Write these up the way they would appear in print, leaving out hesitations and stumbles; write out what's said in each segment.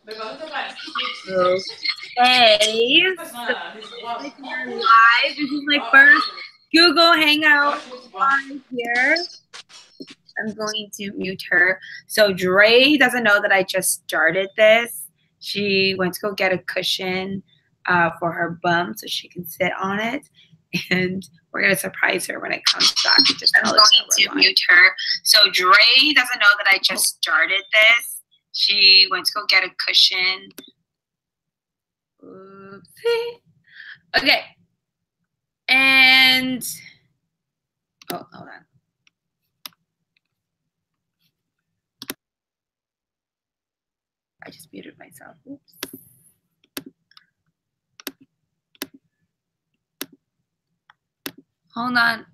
Okay, so like we're live. This is my first Google Hangout on here. I'm going to mute her. So Dre doesn't know that I just started this. She went to go get a cushion for her bum so she can sit on it. And we're going to surprise her when it comes back. I'm going to mute her. So Dre doesn't know that I just started this. She went to go get a cushion. Oopsie. Okay. And, oh, hold on. I just muted myself. Oops. Hold on.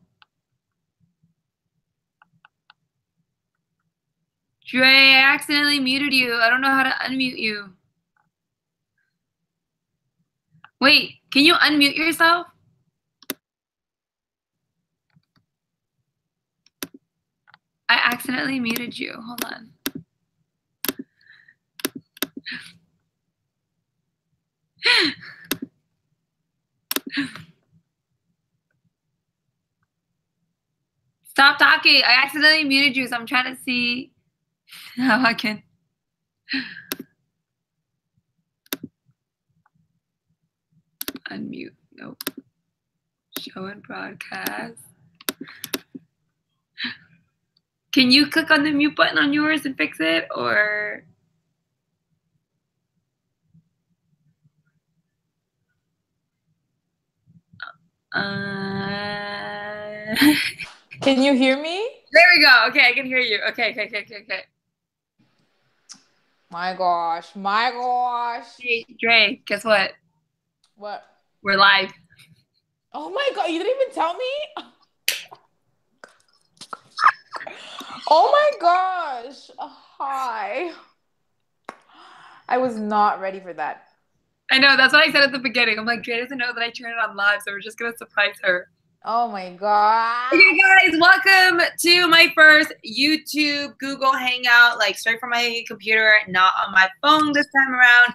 Dre, I accidentally muted you. I don't know how to unmute you. Wait, can you unmute yourself? I accidentally muted you. Hold on. Stop talking. I accidentally muted you, so I'm trying to see how I can. Unmute. Nope. Show and broadcast. Can you click on the mute button on yours and fix it, or? Can you hear me? There we go. Okay, I can hear you. Okay. My gosh. Hey, Dre, guess what? What? We're live. Oh my God, you didn't even tell me? Oh my gosh. Hi. I was not ready for that. I know, that's what I said at the beginning. I'm like, Dre doesn't know that I turned it on live, so we're just going to surprise her. Oh my God. Okay, guys, welcome to my first YouTube Google Hangout, like straight from my computer, not on my phone this time around.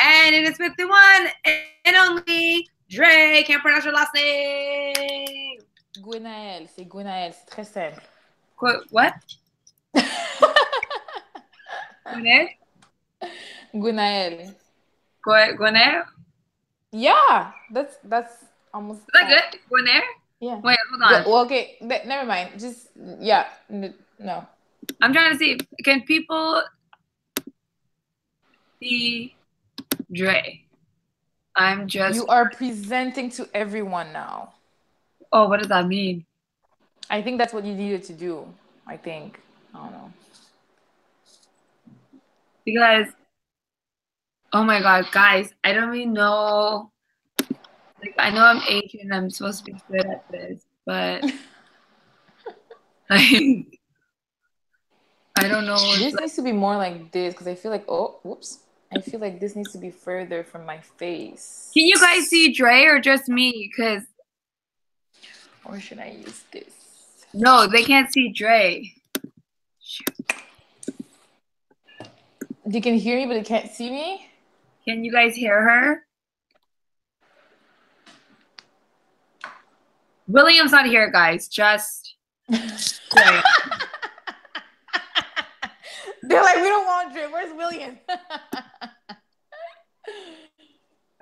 And it is with the one and only Dre. Can't pronounce your last name. Gwenaelle, c'est Gwenaelle, c'est très simple. What? Gwenaelle? Gwenaelle. Gwenaelle? Yeah, that's almost. Is that good? Gwenaelle? Yeah. Wait, hold on. Well, okay, never mind. Just, yeah, no. I'm trying to see. Can people see Dre? I'm just. You are presenting to everyone now. Oh, what does that mean? I think that's what you needed to do. I think. I don't know. Because, oh my God, guys, I don't even know. Like, I know I'm Asian, I'm supposed to be good at this, but like, I don't know. This needs to be more like this because I feel like, oh, whoops. I feel like this needs to be further from my face. Can you guys see Dre or just me? Because. Or should I use this? No, they can't see Dre. Shoot. They can hear me, but they can't see me? Can you guys hear her? William's not here, guys. Just Dre. They're like, we don't want Dre. Where's William?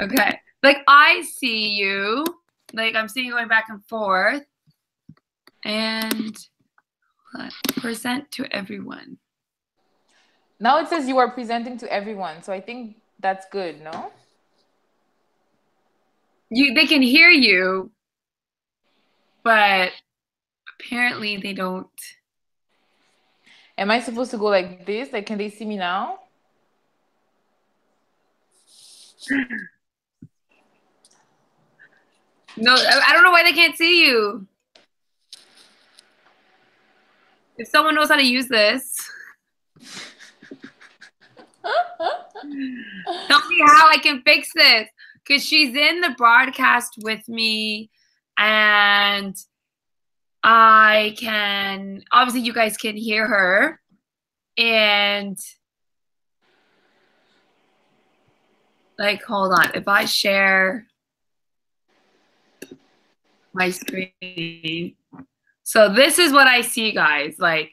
Okay. Like, I see you. Like, I'm seeing you going back and forth. And present to everyone. Now it says you are presenting to everyone. So I think that's good, no? They can hear you, but apparently they don't. Am I supposed to go like this? Like, can they see me now? No, I don't know why they can't see you. If someone knows how to use this, tell me how I can fix this. Because she's in the broadcast with me, and I can, obviously you guys can hear her, and Like, hold on. If I share my screen. So this is what I see, guys. Like,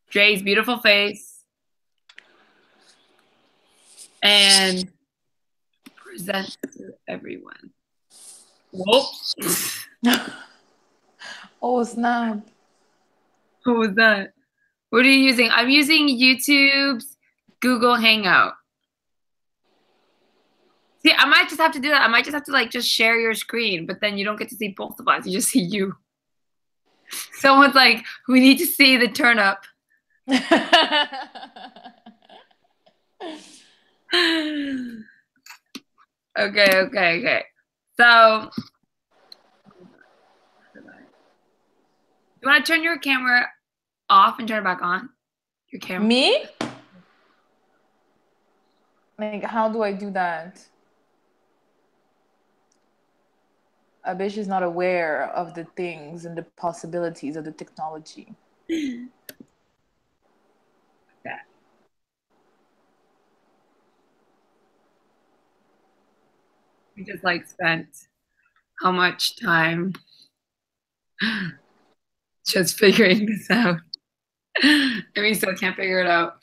Dre's beautiful face. And present to everyone. Whoops. Oh, snap. What was that? What are you using? I'm using YouTube's Google Hangout. See, I might just have to do that. I might just have to like just share your screen, but then you don't get to see both of us. You just see you. Someone's like, we need to see the turn up. Okay. So, you want to turn your camera off and turn it back on? Your camera. Me? Like, how do I do that? A bitch is not aware of the things and the possibilities of the technology. Yeah. We just like spent how much time just figuring this out. And we still can't figure it out.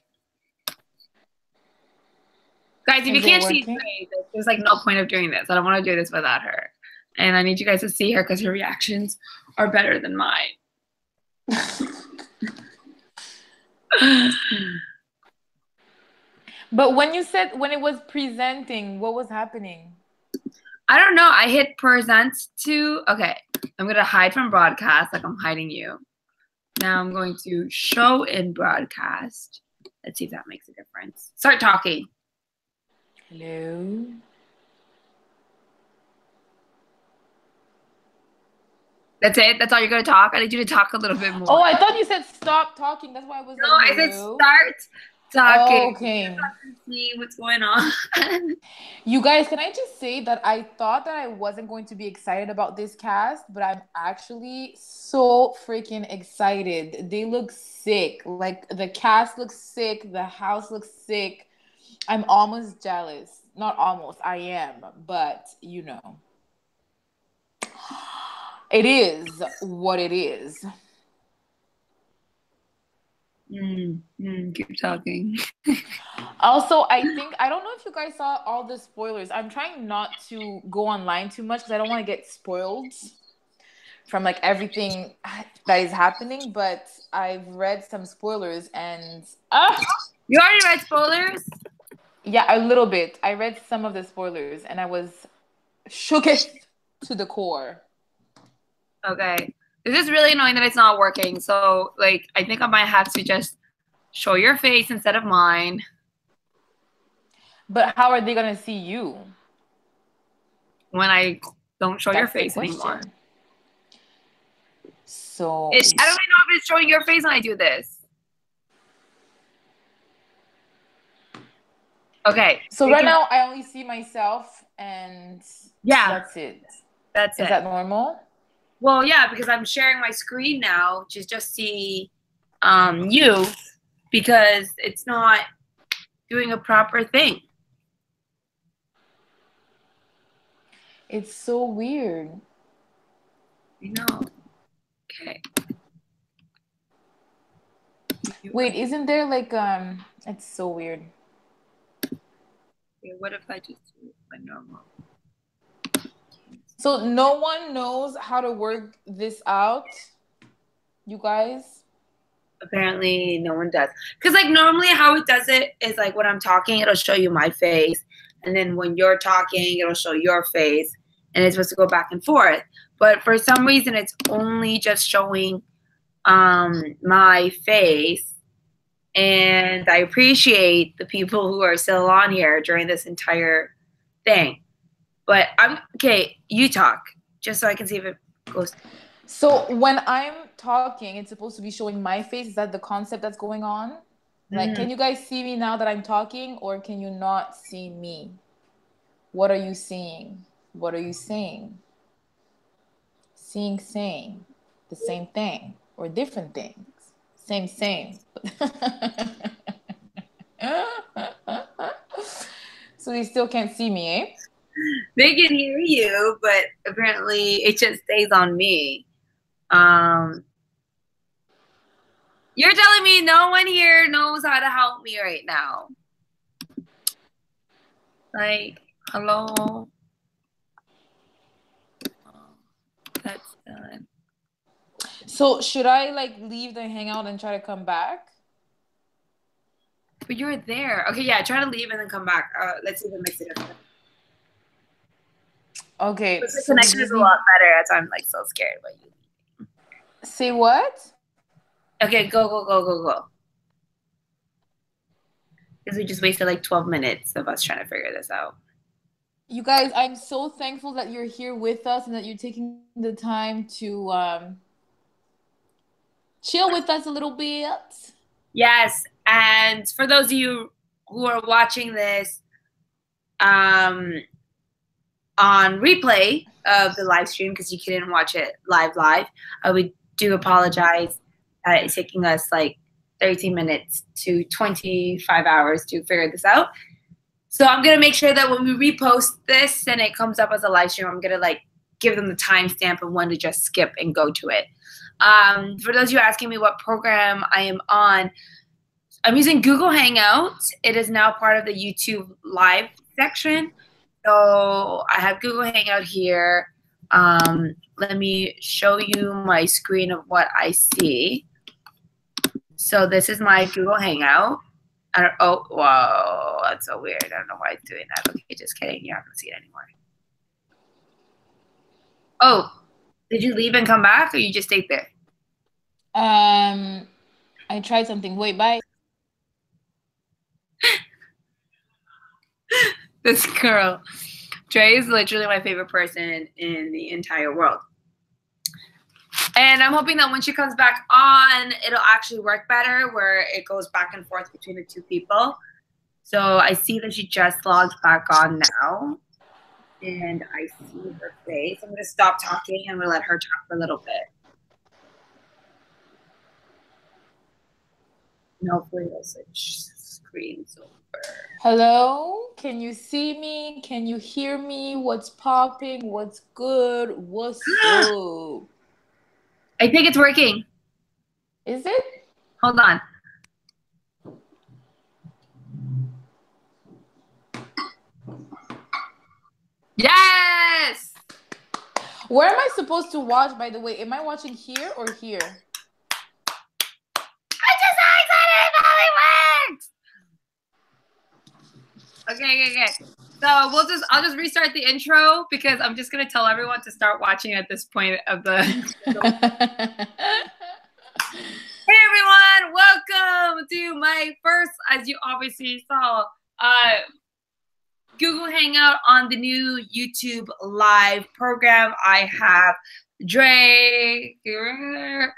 Guys, if you can't see Dre, there's like no point of doing this. I don't want to do this without her. And I need you guys to see her because her reactions are better than mine. But when you said, when it was presenting, what was happening? I don't know. I hit present to, okay, I'm going to hide from broadcast like I'm hiding you. Now I'm going to show in broadcast. Let's see if that makes a difference. Start talking. Hello? That's it? That's all you're going to talk? I need you to talk a little bit more. Oh, I thought you said stop talking. That's why I was no, like, I said start talking. Oh, okay. See what's going on. You guys, can I just say that I thought that I wasn't going to be excited about this cast, but I'm actually so freaking excited. They look sick. Like, the cast looks sick. The house looks sick. I'm almost jealous. Not almost. I am. But, you know. It is what it is. Keep talking. Also, I don't know if you guys saw all the spoilers. I'm trying not to go online too much because I don't want to get spoiled from like everything that is happening. But I've read some spoilers and you already read spoilers? Yeah, a little bit. I read some of the spoilers and I was shook to the core. Okay. This is really annoying that it's not working. So, like, I think I might have to just show your face instead of mine. But how are they going to see you? When I don't show your face anymore. So, I don't even know if it's showing your face when I do this. Okay. So right now, I only see myself and that's it. That's it. Is that normal? Well, yeah, because I'm sharing my screen now to just see you because it's not doing a proper thing. It's so weird. I know. Okay. Wait, isn't there like it's so weird. Okay, what if I just do a normal? So no one knows how to work this out, you guys? Apparently no one does. Because like normally how it does it is like when I'm talking, it'll show you my face. And then when you're talking, it'll show your face. And it's supposed to go back and forth. But for some reason, it's only just showing my face. And I appreciate the people who are still on here during this entire thing. But okay, you talk, just so I can see if it goes. So when I'm talking, it's supposed to be showing my face. Is that the concept that's going on? Like, can you guys see me now that I'm talking, or can you not see me? What are you seeing? What are you saying? Saying the same thing or different things? Same. So they still can't see me, eh? They can hear you, but apparently it just stays on me. You're telling me no one here knows how to help me right now. Like, hello? Oh, that's done. So should I like leave the hangout and try to come back? But you're there. Okay, yeah, try to leave and then come back. Let's see if it makes a difference. Okay. The connection is a lot better as I'm like so scared about you. Say what? Okay, go. Because we just wasted like 12 minutes of us trying to figure this out. You guys, I'm so thankful that you're here with us and that you're taking the time to chill with us a little bit. Yes, and for those of you who are watching this on replay of the live stream, because you couldn't watch it live, we do apologize. It's taking us like 13 minutes to 25 hours to figure this out. So I'm going to make sure that when we repost this and it comes up as a live stream, I'm going to like give them the timestamp of when to just skip and go to it. For those of you asking me what program I am on, I'm using Google Hangouts. It is now part of the YouTube live section. So I have Google Hangout here. Let me show you my screen of what I see. So this is my Google Hangout. Oh, whoa, that's so weird. I don't know why it's doing that. Okay, just kidding. You're not going to see it anymore. Oh, did you leave and come back or you just stayed there? I tried something. Wait, bye. This girl. Dre is literally my favorite person in the entire world. And I'm hoping that when she comes back on, it'll actually work better where it goes back and forth between the two people. So I see that she just logged back on now. And I see her face. I'm going to stop talking and we'll let her talk for a little bit. And hopefully it'll switch screens over. Hello? Can you see me? Can you hear me? What's popping? What's good? What's up? I think it's working. Is it? Hold on. Yes! Where am I supposed to watch, by the way? Am I watching here or here? I'm just so excited about it works! Okay. So I'll just restart the intro because I'm just gonna tell everyone to start watching at this point of the Hey everyone, welcome to my first, as you obviously saw, Google Hangout on the new YouTube live program. I have Dre here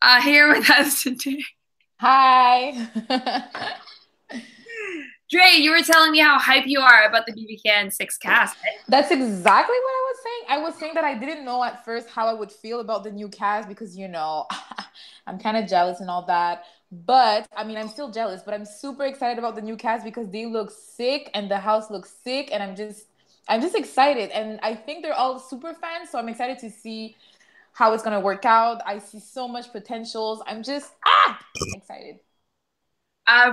with us today. Hi. Dre, you were telling me how hype you are about the BBCAN6 cast. That's exactly what I was saying. I was saying that I didn't know at first how I would feel about the new cast because, you know, I'm kind of jealous and all that. But, I mean, I'm still jealous, but I'm super excited about the new cast because they look sick and the house looks sick and I'm just excited. And I think they're all super fans, so I'm excited to see how it's going to work out. I see so much potentials. I'm just excited.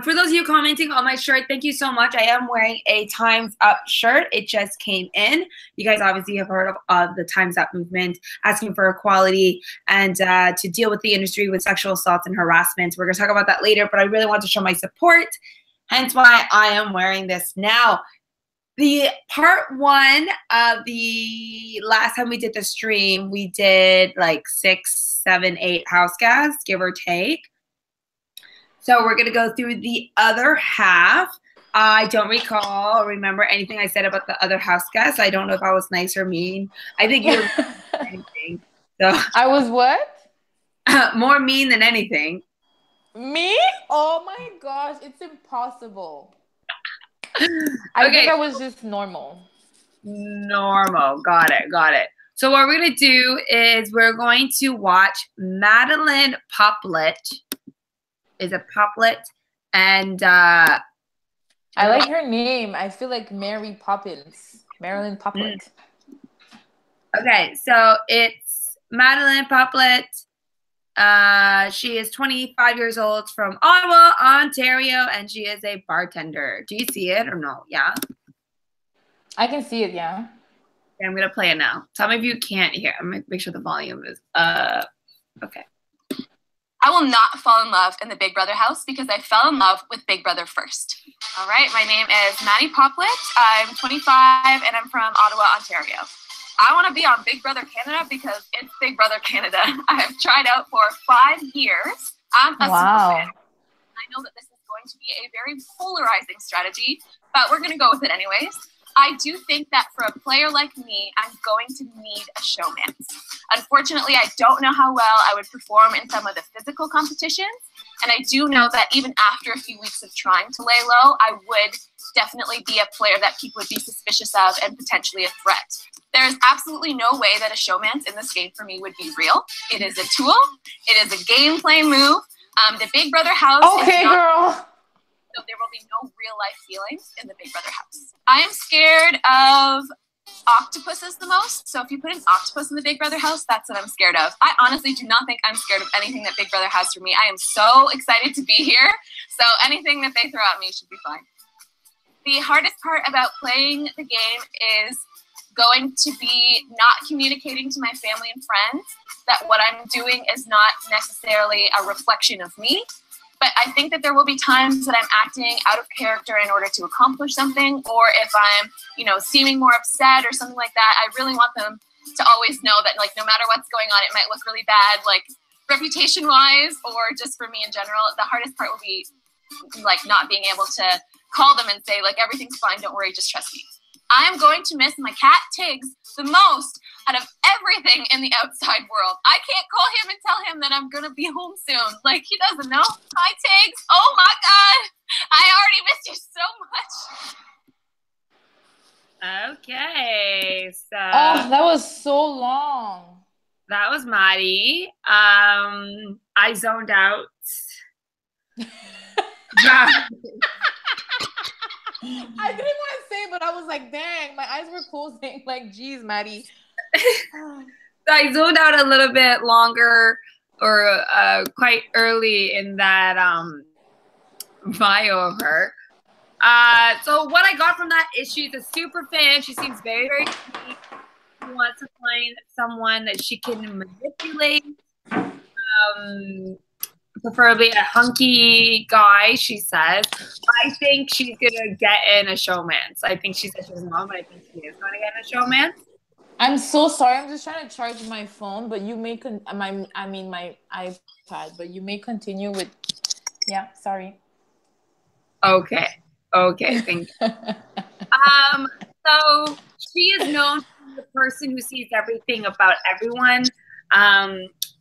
For those of you commenting on my shirt, thank you so much. I am wearing a Time's Up shirt. It just came in. You guys obviously have heard of the Time's Up movement, asking for equality and to deal with the industry with sexual assault and harassment. We're going to talk about that later, but I really want to show my support, hence why I am wearing this now. The part one of the last time we did the stream, we did like 6, 7, 8 house guests, give or take. So we're going to go through the other half. I don't recall or remember anything I said about the other house guests. I don't know if I was nice or mean. I think you were anything. So I was what? More mean than anything. Me? Oh my gosh, it's impossible. I think I was just normal. Normal. Got it. So what we're going to do is we're going to watch Madeline Poplet. Is a Poplet, and I like her name. I feel like Mary Poppins. Marilyn Poplet. Okay, so it's Madeline Poplet. She is 25 years old from Ottawa, Ontario, and she is a bartender. Do you see it or no? Yeah? I can see it, yeah. Okay, I'm going to play it now. Tell me if you can't hear. I'm going to make sure the volume is okay. I will not fall in love in the Big Brother house because I fell in love with Big Brother first. All right, my name is Maddie Poplet. I'm 25 and I'm from Ottawa, Ontario. I want to be on Big Brother Canada because it's Big Brother Canada. I have tried out for 5 years. I'm a super fan. I know that this is going to be a very polarizing strategy, but we're going to go with it anyways. I do think that for a player like me, I'm going to need a showman. Unfortunately, I don't know how well I would perform in some of the physical competitions. And I do know that even after a few weeks of trying to lay low, I would definitely be a player that people would be suspicious of and potentially a threat. There is absolutely no way that a showman in this game for me would be real. It is a tool. It is a gameplay move. The Big Brother house. Okay, girl. So there will be no real life feelings in the Big Brother house. I am scared of octopuses the most. So if you put an octopus in the Big Brother house, that's what I'm scared of. I honestly do not think I'm scared of anything that Big Brother has for me. I am so excited to be here. So anything that they throw at me should be fine. The hardest part about playing the game is going to be not communicating to my family and friends that what I'm doing is not necessarily a reflection of me. But I think that there will be times that I'm acting out of character in order to accomplish something, or if I'm, seeming more upset or something like that. I really want them to always know that, like, no matter what's going on, it might look really bad, like, reputation-wise, or just for me in general. The hardest part will be, like, not being able to call them and say, like, everything's fine, don't worry, just trust me. I'm going to miss my cat Tiggs the most out of everything in the outside world. I can't call him and tell him that I'm going to be home soon. Like, he doesn't know. Hi, Tiggs. Oh, my God. I already missed you so much. Okay. So. Oh, that was so long. That was Maddie. I zoned out. I didn't want to say, but I was like, dang, my eyes were closing. Like, geez, Maddie. I zoned out a little bit longer or quite early in that bio of her. So what I got from that is she's a super fan. She seems very, very sweet. She wants to find someone that she can manipulate. Preferably a hunky guy, she says. I think she's gonna get in a showman. So I think she said she was mom, but I think she is gonna get in a showman. I'm so sorry. I'm just trying to charge my phone, but you may my iPad, but you may continue with. Yeah, sorry. Okay. Thank you. So she is known as the person who sees everything about everyone.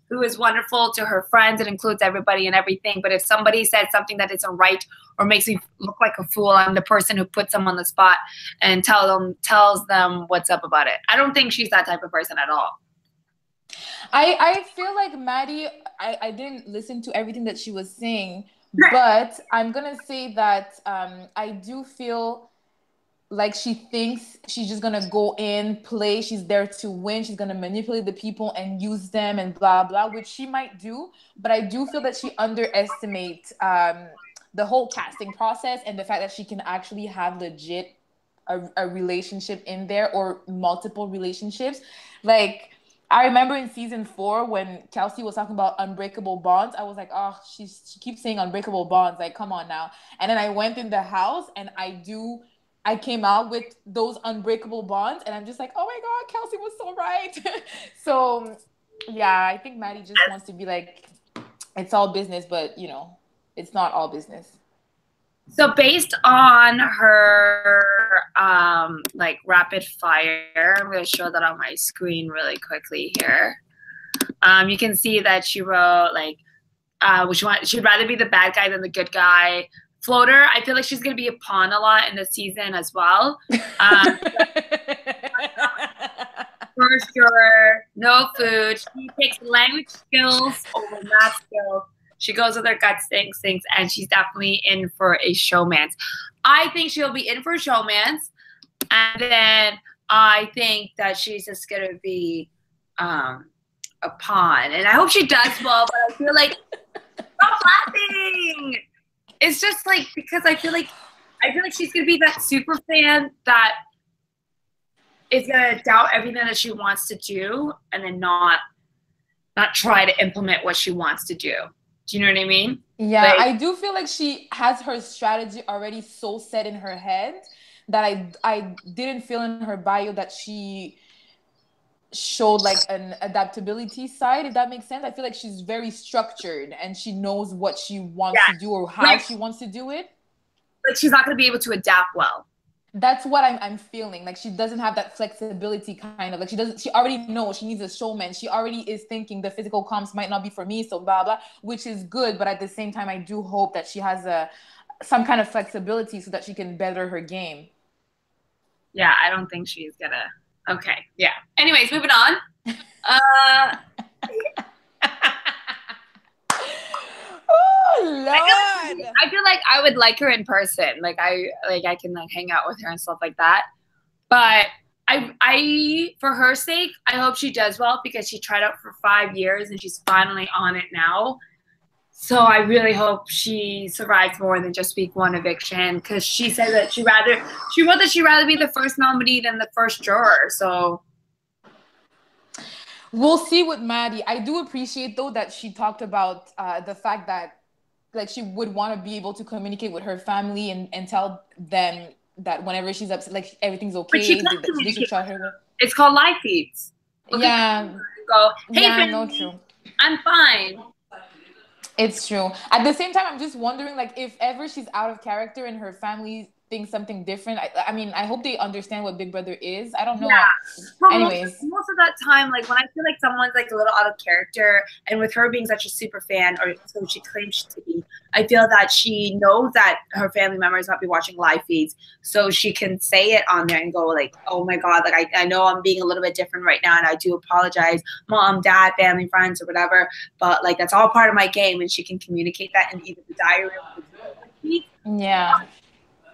Who is wonderful to her friends. It includes everybody and everything. But if somebody says something that isn't right or makes me look like a fool, I'm the person who puts them on the spot and tells them what's up about it. I don't think she's that type of person at all. I feel like Maddie, I didn't listen to everything that she was saying, but I'm going to say that I do feel like she thinks she's just going to go in, play. She's there to win. She's going to manipulate the people and use them and blah, blah, which she might do. But I do feel that she underestimates the whole casting process and the fact that she can actually have legit a relationship in there or multiple relationships. Like, I remember in season 4 when Kelsey was talking about unbreakable bonds, I was like, oh, she keeps saying unbreakable bonds. Like, come on now. And then I went in the house and I came out with those unbreakable bonds, and I'm just like, oh my God, Kelsey was so right. So, yeah, I think Maddie just wants to be like, it's all business, but, it's not all business. So based on her, rapid fire, I'm going to show that on my screen really quickly here. You can see that she wrote, she'd rather be the bad guy than the good guy. Floater, I feel like she's going to be a pawn a lot in this season as well. First juror, no food. She takes language skills over math skills. She goes with her gut instincts, and she's definitely in for a showmance. I think she'll be in for a showmance, and then I think that she's just going to be a pawn. And I hope she does well, but I feel like, stop laughing. It's just like, because I feel like she's going to be that super fan that is going to doubt everything that she wants to do and then not try to implement what she wants to do. Do you know what I mean? Yeah, like, I do feel like she has her strategy already so set in her head that I didn't feel in her bio that she showed like an adaptability side, if that makes sense. I feel like she's very structured and she knows what she wants to do or how she wants to do it. Like she's not going to be able to adapt well. That's what I'm feeling. Like she doesn't have that flexibility kind of. Like she already knows she needs a showman. She already is thinking the physical comps might not be for me, so blah, blah, which is good. But at the same time, I do hope that she has some kind of flexibility so that she can better her game. Yeah, I don't think she's going to. Okay, yeah. Anyways, moving on. Oh, Lord. I feel like I would like her in person. Like I can like hang out with her and stuff like that. But I for her sake, I hope she does well because she tried out for 5 years and she's finally on it now. So I really hope she survives more than just week 1 eviction because she said that she'd rather be the first nominee than the first juror. So we'll see with Maddie. I do appreciate though that she talked about the fact that like she would want to be able to communicate with her family and tell them that whenever she's upset, like everything's okay. They should try her. It's called live feeds. Yeah. Go. Hey, yeah, no, true. I'm fine. It's true. At the same time, I'm just wondering, like, if ever she's out of character and her family thinks something different. I mean, I hope they understand what Big Brother is. I don't know. Yeah. Well, anyways, most of that time, like when I feel like someone's like a little out of character, and with her being such a super fan, or so she claims to be, I feel that she knows that her family members might be watching live feeds, so she can say it on there and go like, "Oh my God, like I know I'm being a little bit different right now, and I do apologize, mom, dad, family, friends, or whatever. But like that's all part of my game," and she can communicate that in either the diary or the feed. Yeah.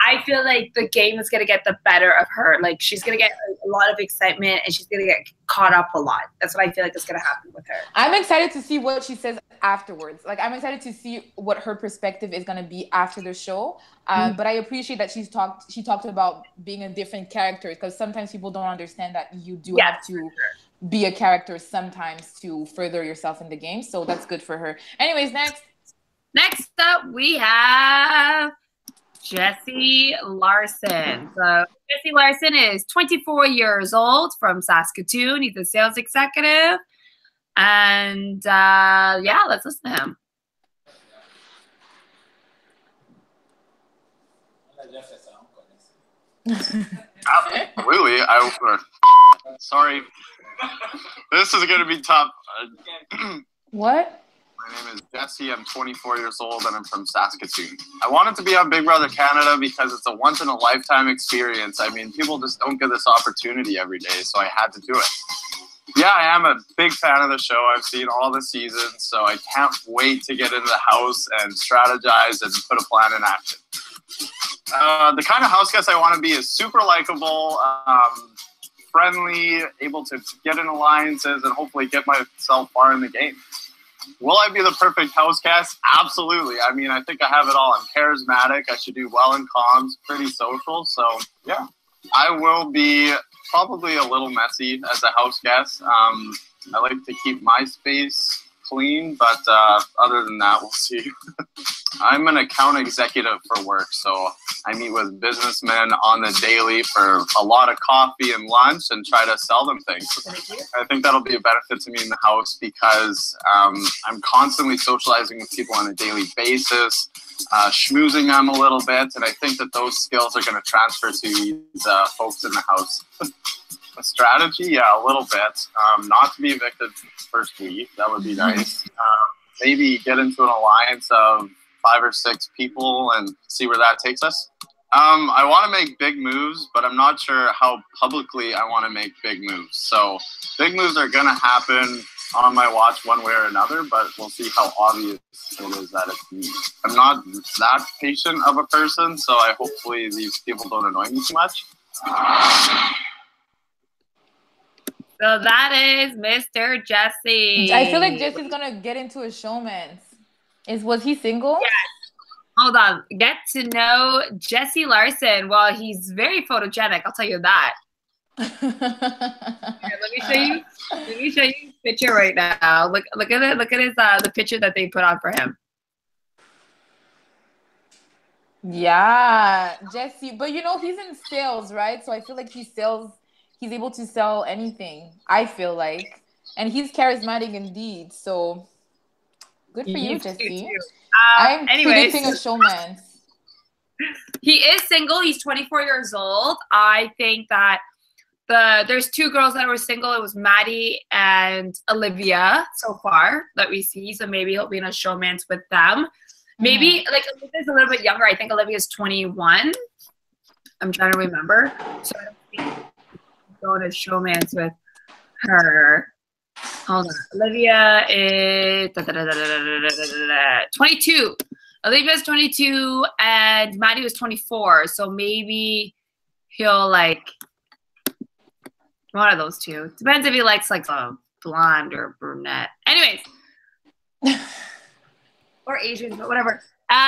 I feel like the game is going to get the better of her. Like, she's going to get a lot of excitement, and she's going to get caught up a lot. That's what I feel like is going to happen with her. I'm excited to see what she says afterwards. Like, I'm excited to see what her perspective is going to be after the show. But I appreciate that she talked about being a different character, because sometimes people don't understand that you do have to be a character sometimes to further yourself in the game. So that's good for her. Anyways, next up, we have Jesse Larson. So Jesse Larson is 24 years old from Saskatoon. He's a sales executive. And yeah, let's listen to him. Absolutely. Sorry. This is going to be tough. What? My name is Jesse. I'm 24 years old, and I'm from Saskatoon. I wanted to be on Big Brother Canada because it's a once-in-a-lifetime experience. I mean, people just don't get this opportunity every day, so I had to do it. Yeah, I am a big fan of the show. I've seen all the seasons, so I can't wait to get into the house and strategize and put a plan in action. The kind of house guest I want to be is super likable, friendly, able to get in alliances, and hopefully get myself far in the game. Will I be the perfect house guest? Absolutely. I mean, I think I have it all. I'm charismatic. I should do well in comms, pretty social. So, yeah. I will be probably a little messy as a house guest. I like to keep my space clean, but other than that, we'll see. I'm an account executive for work, so I meet with businessmen on the daily for a lot of coffee and lunch and try to sell them things. I think that'll be a benefit to me in the house because I'm constantly socializing with people on a daily basis, schmoozing them a little bit, and I think that those skills are going to transfer to these folks in the house. A strategy? Yeah, a little bit. Not to be evicted first week. That would be nice. Maybe get into an alliance of 5 or 6 people and see where that takes us. I want to make big moves, but I'm not sure how publicly I want to make big moves. So big moves are going to happen on my watch one way or another, but we'll see how obvious it is that it's me. I'm not that patient of a person, so hopefully these people don't annoy me too much. So that is Mr. Jesse. I feel like Jesse's gonna get into a showman's. Was he single? Yes. Hold on. Get to know Jesse Larson. Well, he's very photogenic. I'll tell you that. Here, let me show you. Let me show you his picture right now. Look at it. Look at his the picture that they put on for him. Yeah, Jesse. But you know, he's in sales, right? So I feel like he's able to sell anything, I feel like. And he's charismatic indeed. So good for you, Jesse. I'm predicting a showman. He is single. He's 24 years old. I think that there's two girls that were single. It was Maddie and Olivia so far that we see. So maybe he'll be in a showman's with them. Maybe like Olivia's a little bit younger. I think Olivia's 21. I'm trying to remember. So I don't think he's going to showman's with her. Hold on. Olivia is 22. Olivia's 22 and Maddie was 24. So maybe he'll like one of those two. Depends if he likes like a blonde or brunette. Anyways. Or Asian, but whatever. Jesse.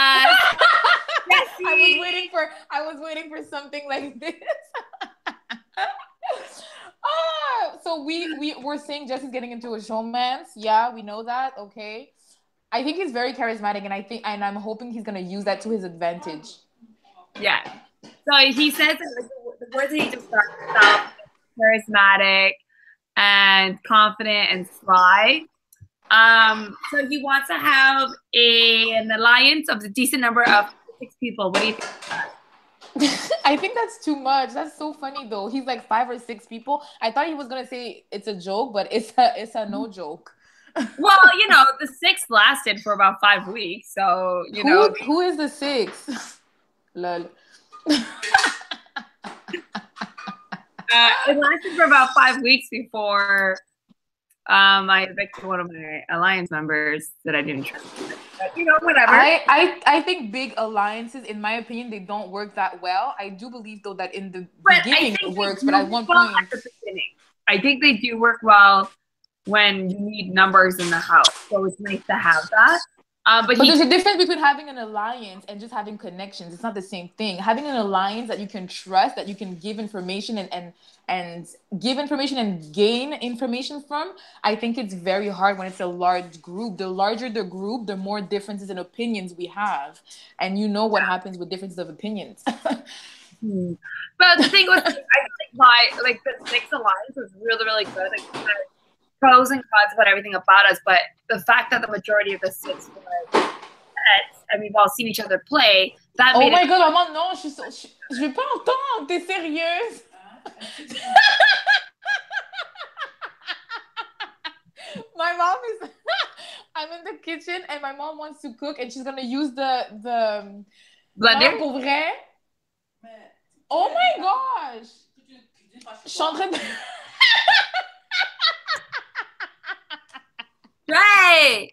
I was waiting for something like this. So we're saying Jesse's getting into a showman's. Yeah, we know that. Okay. I think he's very charismatic, and I'm hoping he's gonna use that to his advantage. Yeah. So he says that the words that he just started himself, charismatic and confident and sly. So he wants to have an alliance of a decent number of 6 people. What do you think of that? I think that's too much. That's so funny though. He's like 5 or 6 people. I thought he was gonna say it's a joke, but it's a no joke. Well, you know, the 6 lasted for about 5 weeks, so you know. Who is the 6? Lol. It lasted for about 5 weeks before I evicted one of my alliance members that I didn't trust. But, you know, whatever. I think big alliances, in my opinion, they don't work that well. I do believe though that in the beginning it works, but at one point, at the beginning, I think they do work well when you need numbers in the house. So it's nice to have that. But there's a difference between having an alliance and just having connections. It's not the same thing. Having an alliance that you can trust, that you can give information and give information and gain information from, I think it's very hard when it's a large group. The larger the group, the more differences in opinions we have. And you know what happens with differences of opinions. But the thing was, I think the 6 alliance was really, really good. Like, pros and cons about everything about us, but the fact that the majority of the 6 were pets, and we've all seen each other play, that made my god, maman, non, je vais pas entendre, t'es sérieuse? My mom is, I'm in the kitchen and my mom wants to cook and she's gonna use the blender? Pour vrai? Oh my gosh! Je suis en train de... Right!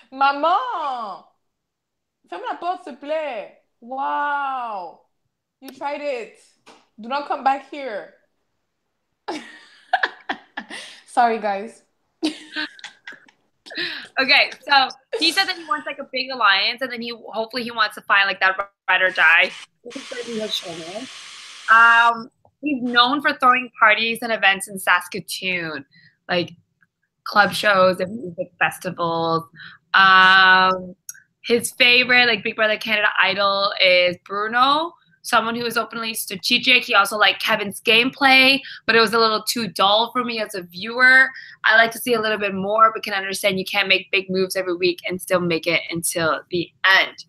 Maman! Ferme la porte, s'il te plaît. Wow! You tried it. Do not come back here. Sorry, guys. Okay, so he said that he wants like a big alliance, and then hopefully he wants to find like that ride or die. He's known for throwing parties and events in Saskatoon, like club shows and music festivals. His favorite, like Big Brother Canada idol, is Bruno, someone who is openly strategic. He also liked Kevin's gameplay, but it was a little too dull for me as a viewer. I like to see a little bit more, but can understand you can't make big moves every week and still make it until the end.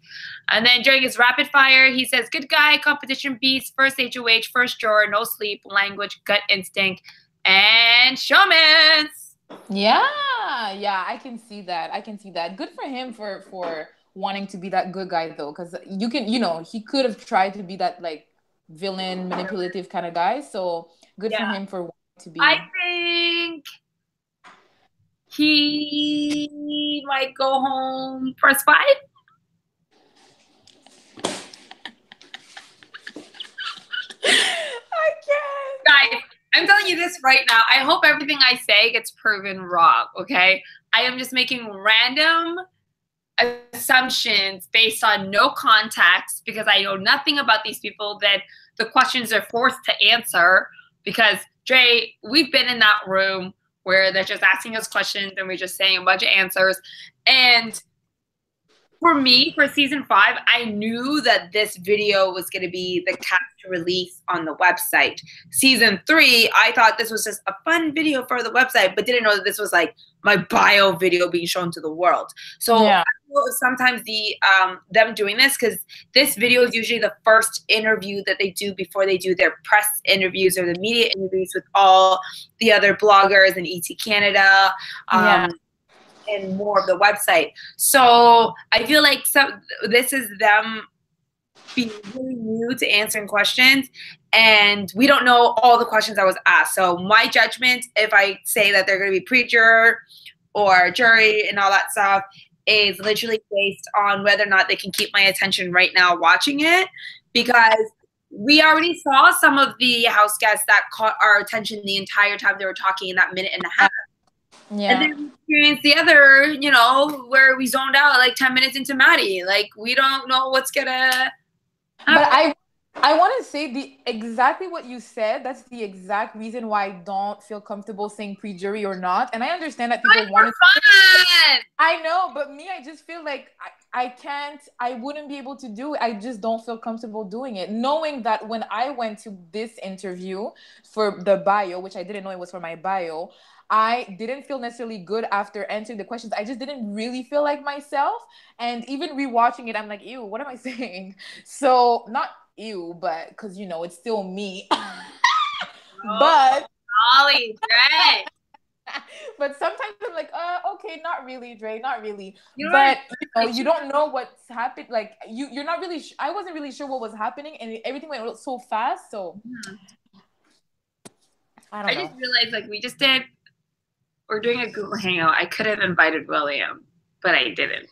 And then during his rapid fire, he says, good guy, competition beats, first HOH, first drawer, no sleep, language, gut instinct, and showmans. Yeah, I can see that. Good for him for wanting to be that good guy though, because he could have tried to be that like villain, manipulative kind of guy. So good for him for wanting to be. I think he might go home press 5. I can't. Guys, I'm telling you this right now. I hope everything I say gets proven wrong, okay? I am just making random assumptions based on no context because I know nothing about these people that the questions are forced to answer because, Dre, we've been in that room where they're just asking us questions and we're just saying a bunch of answers. And for me, for season 5, I knew that this video was going to be the cast release on the website. Season 3, I thought this was just a fun video for the website, but didn't know that this was like my bio video being shown to the world. So yeah. I know sometimes the them doing this because this video is usually the first interview that they do before they do their press interviews or the media interviews with all the other bloggers in ET Canada. And more of the website. So I feel like this is them being really new to answering questions, and we don't know all the questions I was asked. So my judgment, if I say that they're going to be preacher or jury and all that stuff, is literally based on whether or not they can keep my attention right now watching it, because we already saw some of the house guests that caught our attention the entire time they were talking in that minute and a half. Yeah. And then we experienced the other, you know, where we zoned out like 10 minutes into Maddie. Like, we don't know what's gonna happen. But I want to say exactly what you said. That's the exact reason why I don't feel comfortable saying pre-jury or not. And I understand that people want to. I know, but me, I just feel like I wouldn't be able to do it. I just don't feel comfortable doing it. Knowing that when I went to this interview for the bio, which I didn't know it was for my bio, I didn't feel necessarily good after answering the questions. I just didn't really feel like myself. And even rewatching it, I'm like, ew, what am I saying? So not ew, but because, you know, it's still me. But Ollie, Dre. But sometimes I'm like, okay, not really, Dre, not really. But you know, you don't know what's happened. Like you're not really. I wasn't really sure what was happening, and everything went so fast. So I just realized, like, we're doing a Google Hangout. I could have invited William, but I didn't.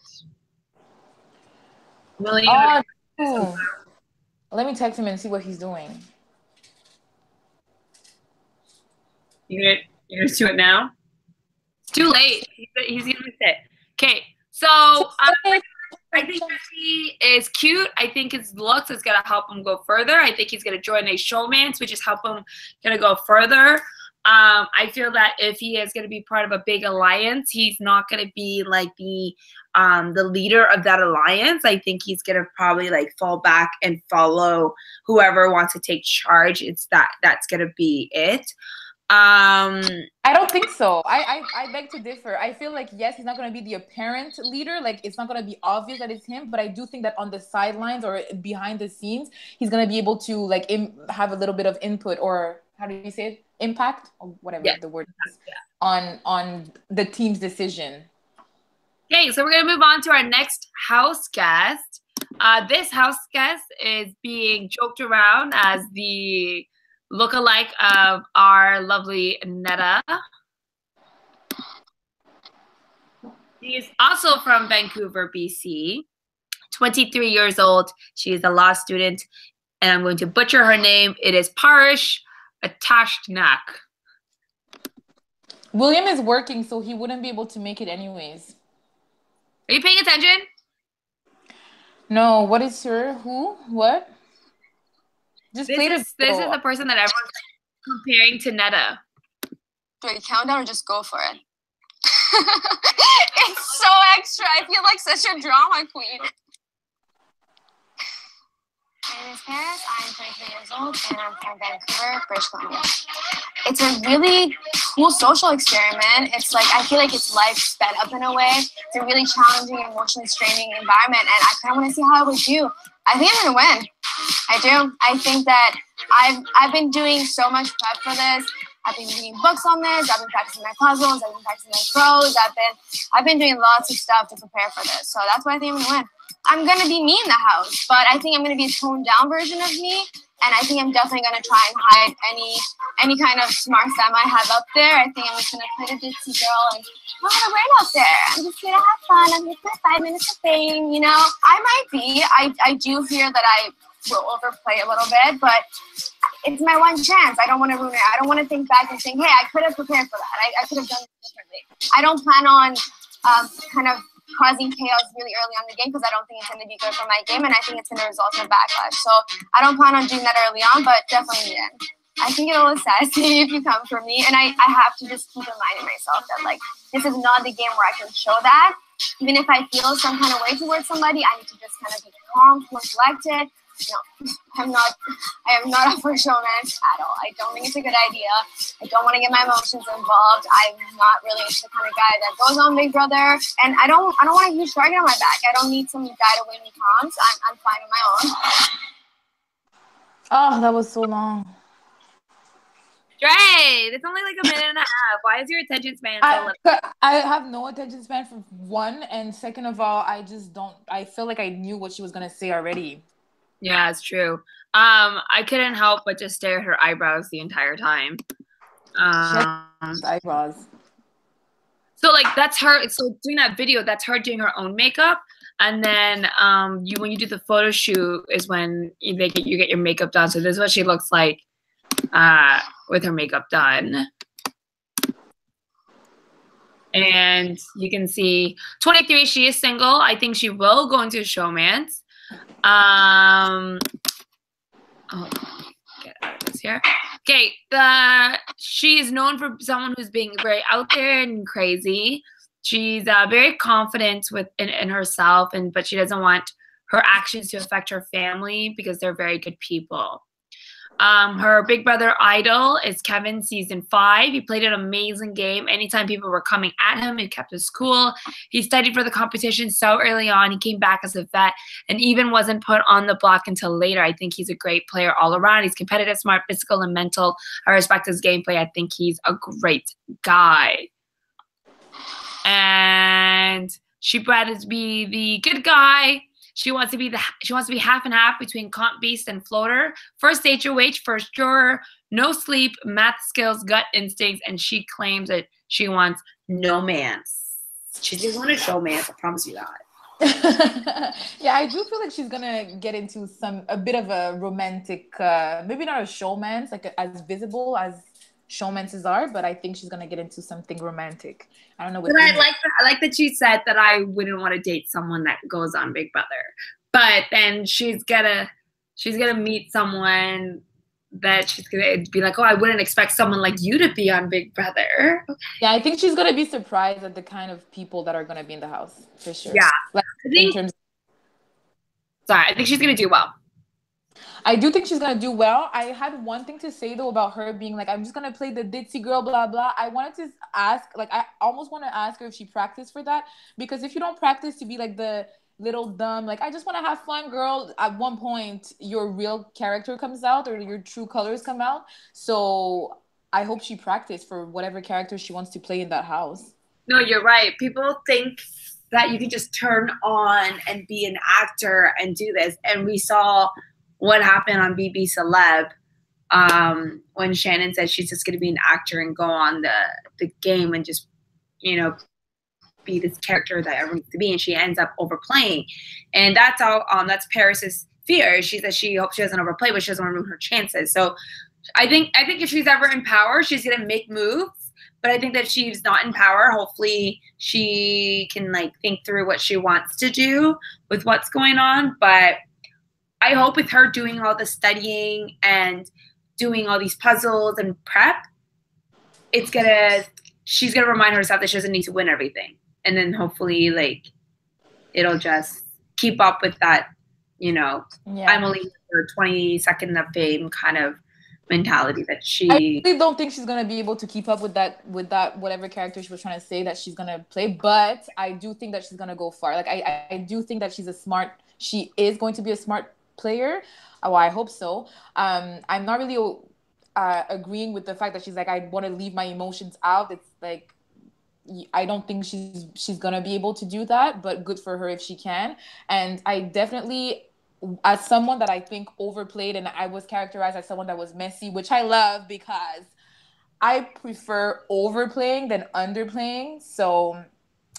William. Let me text him and see what he's doing. You're gonna do it now? It's too late. He's gonna miss it. Okay, so I think that he is cute. I think his looks is gonna help him go further. I think he's gonna join a showmance, which is help him gonna go further. I feel that if he is going to be part of a big alliance, he's not going to be like the leader of that alliance. I think he's going to probably like fall back and follow whoever wants to take charge. That's going to be it. I don't think so. I beg to differ. I feel like, yes, he's not going to be the apparent leader. Like, it's not going to be obvious that it's him. But I do think that on the sidelines or behind the scenes, he's going to be able to like have a little bit of input, or how do you say it? Impact, or whatever the word is, on the team's decision. Okay, so we're going to move on to our next house guest. This house guest is being joked around as the lookalike of our lovely Netta. She is also from Vancouver, BC, 23 years old. She is a law student, and I'm going to butcher her name. It is Parish Atashnak. William is working, so he wouldn't be able to make it anyways. Are you paying attention? No. What is her? Who? What? Just this is the person that everyone's comparing to Netta. Do I count down or just go for it? It's so extra. I feel like such a drama queen. My name is Paris. I'm 23 years old, and I'm from Vancouver, British Columbia. It's a really cool social experiment. It's like, I feel like it's life sped up in a way. It's a really challenging, emotionally straining environment, and I kind of want to see how I would do. I think I'm going to win. I do. I think that I've been doing so much prep for this. I've been reading books on this. I've been practicing my puzzles. I've been practicing my prose. I've been doing lots of stuff to prepare for this. So that's why I think I'm going to win. I'm going to be me in the house, but I think I'm going to be a toned down version of me. And I think I'm definitely going to try and hide any kind of smarts that I might have up there. I think I'm just going to play the ditzy girl and not have a brain out there. I'm just here to have fun. I'm here for 5 minutes of fame, you know. I might be. I do fear that I will overplay a little bit, but it's my one chance. I don't want to ruin it. I don't want to think back and think, hey, I could have prepared for that. I could have done it differently. I don't plan on kind of causing chaos really early on in the game because I don't think it's going to be good for my game, and I think it's going to result in a backlash. So I don't plan on doing that early on, but definitely then. I think it'll assess me if you come for me, and I have to just keep reminding myself that, like, this is not the game where I can show that. Even if I feel some kind of way towards somebody, I need to just kind of be calm, cool, collected. No, I am not up for showmance at all. I don't think it's a good idea. I don't want to get my emotions involved. I'm not really the kind of guy that goes on Big Brother, and I don't want a huge target on my back. I don't need some guy to win me comps. I'm fine on my own. Oh, that was so long. Dre, it's only like a minute and a half. Why is your attention span so little? I have no attention span for one, and second of all, I feel like I knew what she was gonna say already. Yeah, it's true. I couldn't help but just stare at her eyebrows the entire time. Eyebrows. So like that's her. So doing that video, that's her doing her own makeup, and then when you do the photo shoot is when you get your makeup done. So this is what she looks like with her makeup done. And you can see 23. She is single. I think she will go into showmance. Oh, get out of this here. Okay, she's known for someone who's being very out there and crazy. She's very confident in herself, but she doesn't want her actions to affect her family because they're very good people. Her Big Brother idol is Kevin, season 5. He played an amazing game. Anytime people were coming at him, he kept his cool. He studied for the competition so early on. He came back as a vet and even wasn't put on the block until later. I think he's a great player all around. He's competitive, smart, physical, and mental. I respect his gameplay. I think he's a great guy. And she bred to be the good guy. She wants to be half and half between comp beast and floater. First HOH, first juror, no sleep, math skills, gut instincts, and she claims that she wants no mance. She just want a showmance, I promise you that. Yeah, I do feel like she's gonna get into a bit of a romantic, maybe not a showmance, like as visible as showmances are, but I think she's gonna get into something romantic. I don't know. But I like that she said that I wouldn't want to date someone that goes on Big Brother, but then she's gonna meet someone that she's gonna be like, oh, I wouldn't expect someone like you to be on Big Brother. Okay. Yeah, I think she's gonna be surprised at the kind of people that are gonna be in the house for sure. Yeah, like I think she's gonna do well. I do think she's going to do well. I had one thing to say, though, about her being like, I'm just going to play the ditzy girl, blah, blah. I wanted to ask, like, I almost want to ask her if she practiced for that. Because if you don't practice to be, like, the little dumb, like, I just want to have fun, girl, at one point, your real character comes out or your true colors come out. So I hope she practiced for whatever character she wants to play in that house. No, you're right. People think that you can just turn on and be an actor and do this. And we saw what happened on BB Celeb when Shannon said she's just going to be an actor and go on the game and just, you know, be this character that everyone needs to be, and she ends up overplaying. And that's all. That's Paris's fear. She says she hopes she doesn't overplay, but she doesn't want to ruin her chances. So I think if she's ever in power, she's going to make moves. But I think that if she's not in power, hopefully she can like think through what she wants to do with what's going on. But I hope with her doing all the studying and doing all these puzzles and prep, she's gonna remind herself that she doesn't need to win everything. And then hopefully like it'll just keep up with that, you know, I'm only for 20 seconds of fame kind of mentality that she. I really don't think she's gonna be able to keep up with that whatever character she was trying to say that she's gonna play. But I do think that she's gonna go far. Like I do think that she is going to be a smart player. Oh, I hope so. I'm not really agreeing with the fact that she's like, I want to leave my emotions out. It's like, I don't think she's gonna be able to do that, but good for her if she can. And I definitely as someone that I think overplayed, and I was characterized as someone that was messy, which I love because I prefer overplaying than underplaying. So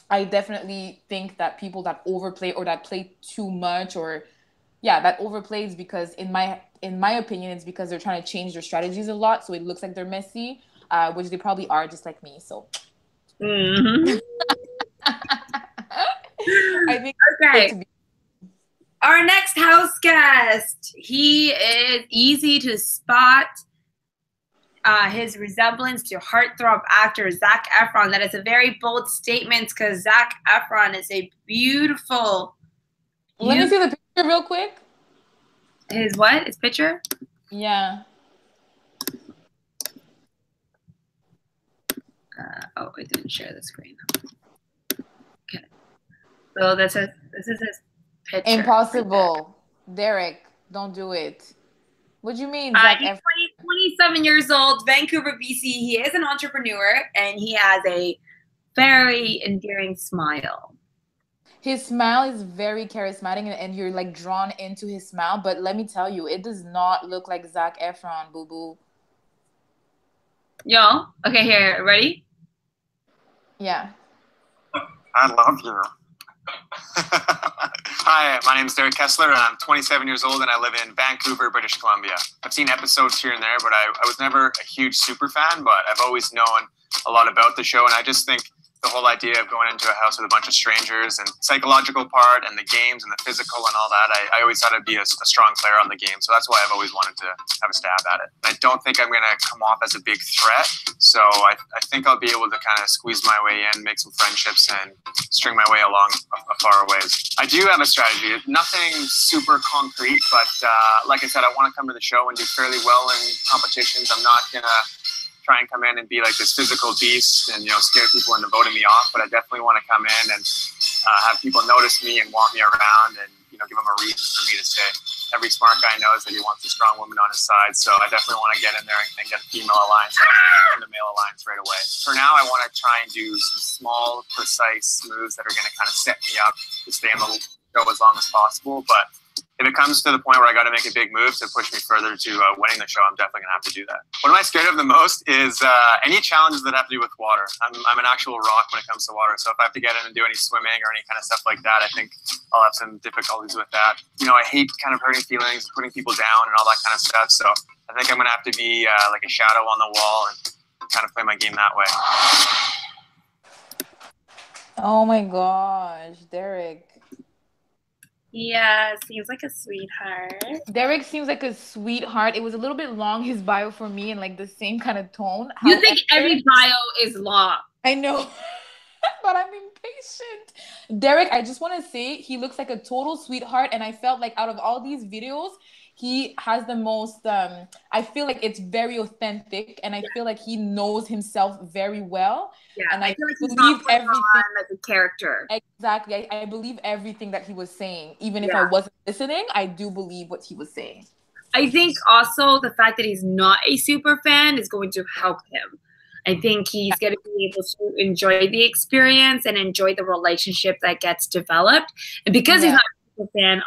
I definitely think that people that overplay or that play too much, or that overplays, because in my opinion, it's because they're trying to change their strategies a lot, so it looks like they're messy, which they probably are, just like me. So Mm-hmm. I think okay. Our next house guest, he is easy to spot. His resemblance to heartthrob actor Zac Efron. That is a very bold statement because Zac Efron is a beautiful. Let me see the picture real quick. His what? His picture? Yeah. Oh, I didn't share the screen. Okay. So this is his picture. Impossible. Derek, don't do it. What do you mean, Zac Efron? He's 27 years old, Vancouver, BC. He is an entrepreneur, and he has a very endearing smile. His smile is very charismatic, and you're like drawn into his smile. But let me tell you, it does not look like Zac Efron, boo boo. Yo, okay, here, ready? Yeah. I love you. Hi, my name is Derek Kessler, and I'm 27 years old, and I live in Vancouver, British Columbia. I've seen episodes here and there, but I was never a huge super fan, but I've always known a lot about the show, and I just think the whole idea of going into a house with a bunch of strangers and psychological part and the games and the physical and all that, I always thought I'd be a strong player on the game. So that's why I've always wanted to have a stab at it. I don't think I'm going to come off as a big threat. So I think I'll be able to kind of squeeze my way in, make some friendships, and string my way along a far ways. I do have a strategy. Nothing super concrete, but like I said, I want to come to the show and do fairly well in competitions. I'm not going to try and come in and be like this physical beast and, scare people into voting me off. But I definitely want to come in and have people notice me and want me around and, give them a reason for me to stay. Every smart guy knows that he wants a strong woman on his side. So I definitely want to get in there and get a female alliance and a male alliance right away. For now, I want to try and do some small, precise moves that are going to kind of set me up to stay in the show as long as possible. But if it comes to the point where I got to make a big move to push me further to winning the show, I'm definitely going to have to do that. What am I scared of the most is any challenges that have to do with water. I'm an actual rock when it comes to water. So if I have to get in and do any swimming or any kind of stuff like that, I think I'll have some difficulties with that. I hate kind of hurting feelings, putting people down and all that kind of stuff. So I think I'm going to have to be like a shadow on the wall and kind of play my game that way. Oh my gosh, Derek. Yeah, seems like a sweetheart. Derek seems like a sweetheart. It was a little bit long, his bio for me, and like the same kind of tone. You think every bio is long? I know, but I'm impatient. Derek, I just want to say he looks like a total sweetheart, and I felt like out of all these videos, he has the most, I feel like it's very authentic, and I feel like he knows himself very well. Yeah, and I feel like believe everything as a character. Exactly. I believe everything that he was saying. Even if I wasn't listening, I do believe what he was saying. I think also the fact that he's not a super fan is going to help him. I think he's going to be able to enjoy the experience and enjoy the relationship that gets developed. And because he's not a super fan,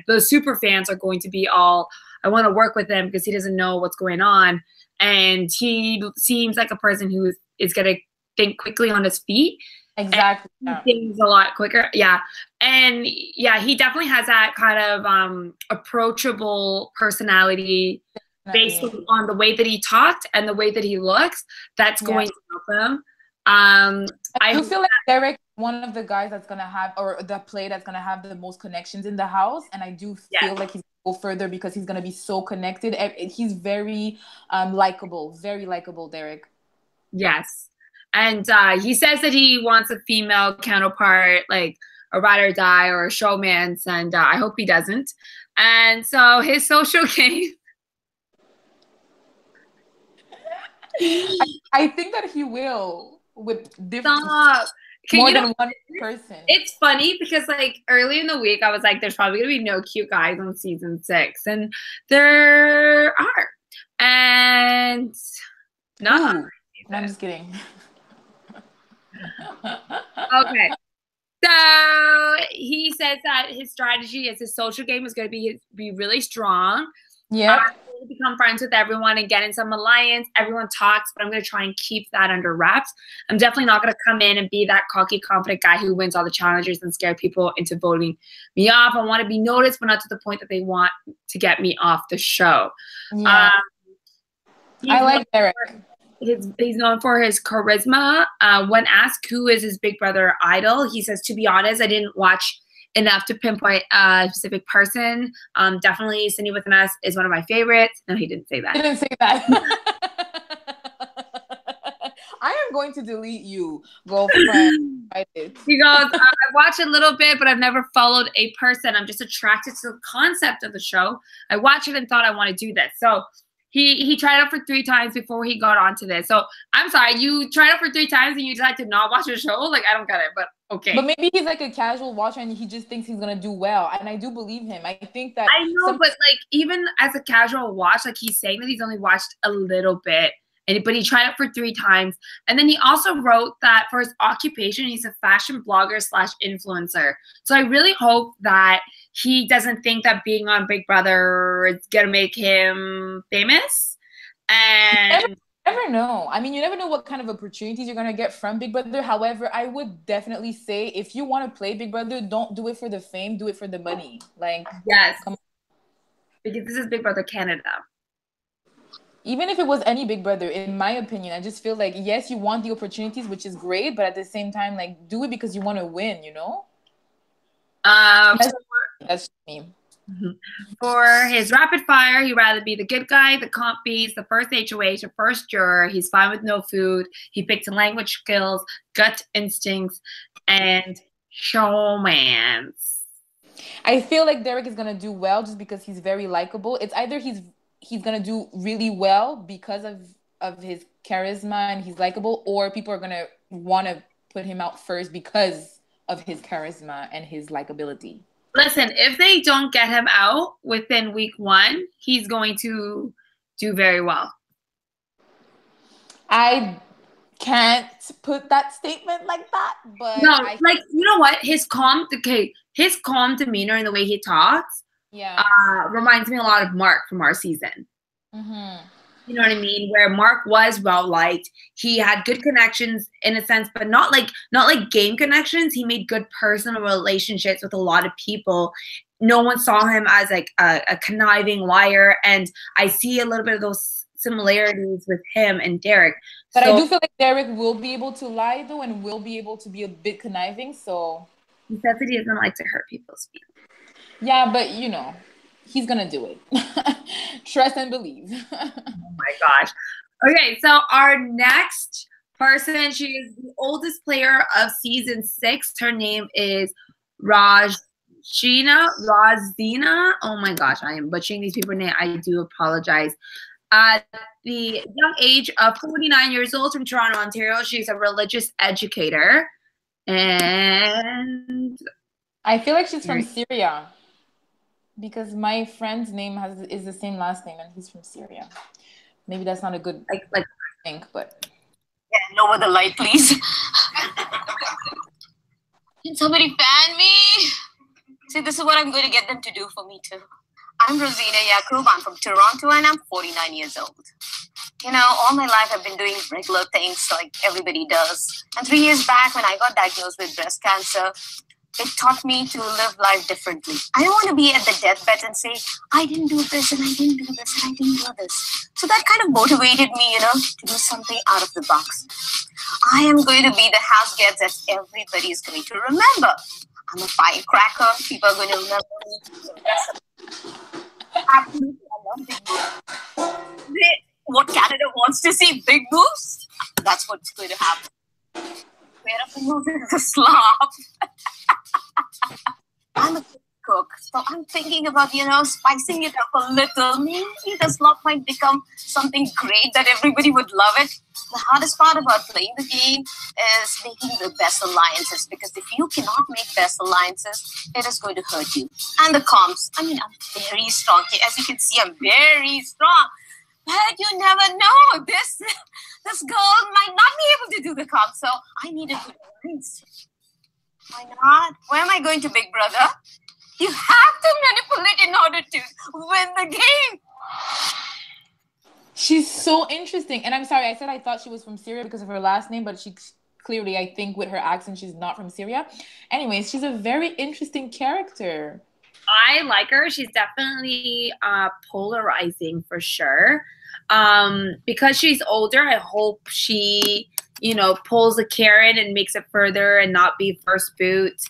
the super fans are going to be all, I want to work with him because he doesn't know what's going on. And he seems like a person who is going to think quickly on his feet. Exactly. Things a lot quicker. Yeah. And he definitely has that kind of approachable personality based on the way that he talked and the way that he looks. That's going to help him. I do feel like Derek, one of the guys that's going to have, or the play that's going to have the most connections in the house. And I do feel like he's going to go further because he's going to be so connected. He's very likable, Derek. Yes. And he says that he wants a female counterpart, like a ride or die or a showmance, and I hope he doesn't. And so his social game. I think that he will with different more than one person. It's funny because like early in the week I was like, there's probably gonna be no cute guys on season 6, and there are, and no, I'm just kidding. Okay, so he says that his strategy is his social game is going to be really strong. Yeah. Become friends with everyone and get in some alliance. Everyone talks, but I'm going to try and keep that under wraps. I'm definitely not going to come in and be that cocky, confident guy who wins all the challenges and scare people into voting me off. I want to be noticed, but not to the point that they want to get me off the show. Yeah. I like Derek. He's known for his charisma. When asked who is his big brother idol, he says, to be honest, I didn't watch enough to pinpoint a specific person. Definitely Sindy with an S is one of my favorites. No, he didn't say that. He didn't say that. I am going to delete you, girlfriend. He goes, I watch a little bit, but I've never followed a person. I'm just attracted to the concept of the show. I watch it and thought I want to do this. So he tried out for 3 times before he got onto this. So I'm sorry, you tried out for 3 times and you decided to not watch the show? Like, I don't get it, but okay. But maybe he's like a casual watcher and he just thinks he's going to do well. And I do believe him. I think that... I know, but like, even as a casual watch, like he's saying that he's only watched a little bit. But he tried it for 3 times. And then he also wrote that for his occupation, he's a fashion blogger / influencer. So I really hope that he doesn't think that being on Big Brother is going to make him famous. And you never know. I mean, you never know what kind of opportunities you're going to get from Big Brother. However, I would definitely say if you want to play Big Brother, don't do it for the fame. Do it for the money. Like, yes. Because this is Big Brother Canada. Even if it was any Big Brother, in my opinion, I just feel like, yes, you want the opportunities, which is great, but at the same time, like, do it because you want to win, you know? That's me. For his rapid fire, he'd rather be the good guy, the comp beast, the first HOH, the first juror. He's fine with no food. He picks language skills, gut instincts, and showmance. I feel like Derek is going to do well just because he's very likable. It's either he's going to do really well because of his charisma and he's likable, or people are going to want to put him out first because of his charisma and his likability. Listen, if they don't get him out within week 1, he's going to do very well. I can't put that statement like that, but no, like, you know what? His calm demeanor and the way he talks, reminds me a lot of Mark from our season. Mm-hmm. You know what I mean? Where Mark was well liked, he had good connections in a sense, but not like game connections. He made good personal relationships with a lot of people. No one saw him as like a conniving liar, and I see a little bit of those similarities with him and Derek. But I do feel like Derek will be able to lie though, and will be able to be a bit conniving. So he says that he doesn't like to hurt people's feelings. Yeah, but you know, he's gonna do it. Trust and believe. Oh my gosh. Okay, so our next person, she is the oldest player of season 6. Her name is Rozina. Oh my gosh, I am butchering these people's names. I do apologize. At the young age of 49 years old from Toronto, Ontario, she's a religious educator. And I feel like she's from Syria. Because my friend's name is the same last name, and he's from Syria. Maybe that's not a good like thing, but yeah, lower the light, please. Can somebody fan me? See, this is what I'm going to get them to do for me too. I'm Rozina. I'm from Toronto, and I'm 49 years old. You know, all my life I've been doing regular things like everybody does. And 3 years back, when I got diagnosed with breast cancer, it taught me to live life differently. I don't want to be at the deathbed and say, I didn't do this and I didn't do this and I didn't do this. So that kind of motivated me, you know, to do something out of the box. I am going to be the house guest that everybody is going to remember. I'm a firecracker. People are going to remember me. Absolutely, I love big moves. What Canada wants to see, big moves, that's what's going to happen. Where a big move is a slop. I'm a cook, so I'm thinking about, you know, spicing it up a little. Maybe the slop might become something great that everybody would love it. The hardest part about playing the game is making the best alliances, because if you cannot make best alliances, it is going to hurt you. And the comps, I mean, I'm very strong. As you can see, I'm very strong. But you never know. This girl might not be able to do the comp, so I need a good alliance. Why not? Why am I going to Big Brother? You have to manipulate in order to win the game. She's so interesting. And I'm sorry, I said I thought she was from Syria because of her last name, but she clearly, I think with her accent, she's not from Syria. Anyways, she's a very interesting character. I like her. She's definitely polarizing for sure. Because she's older, I hope she, pulls a Karen and makes it further and not be first boot.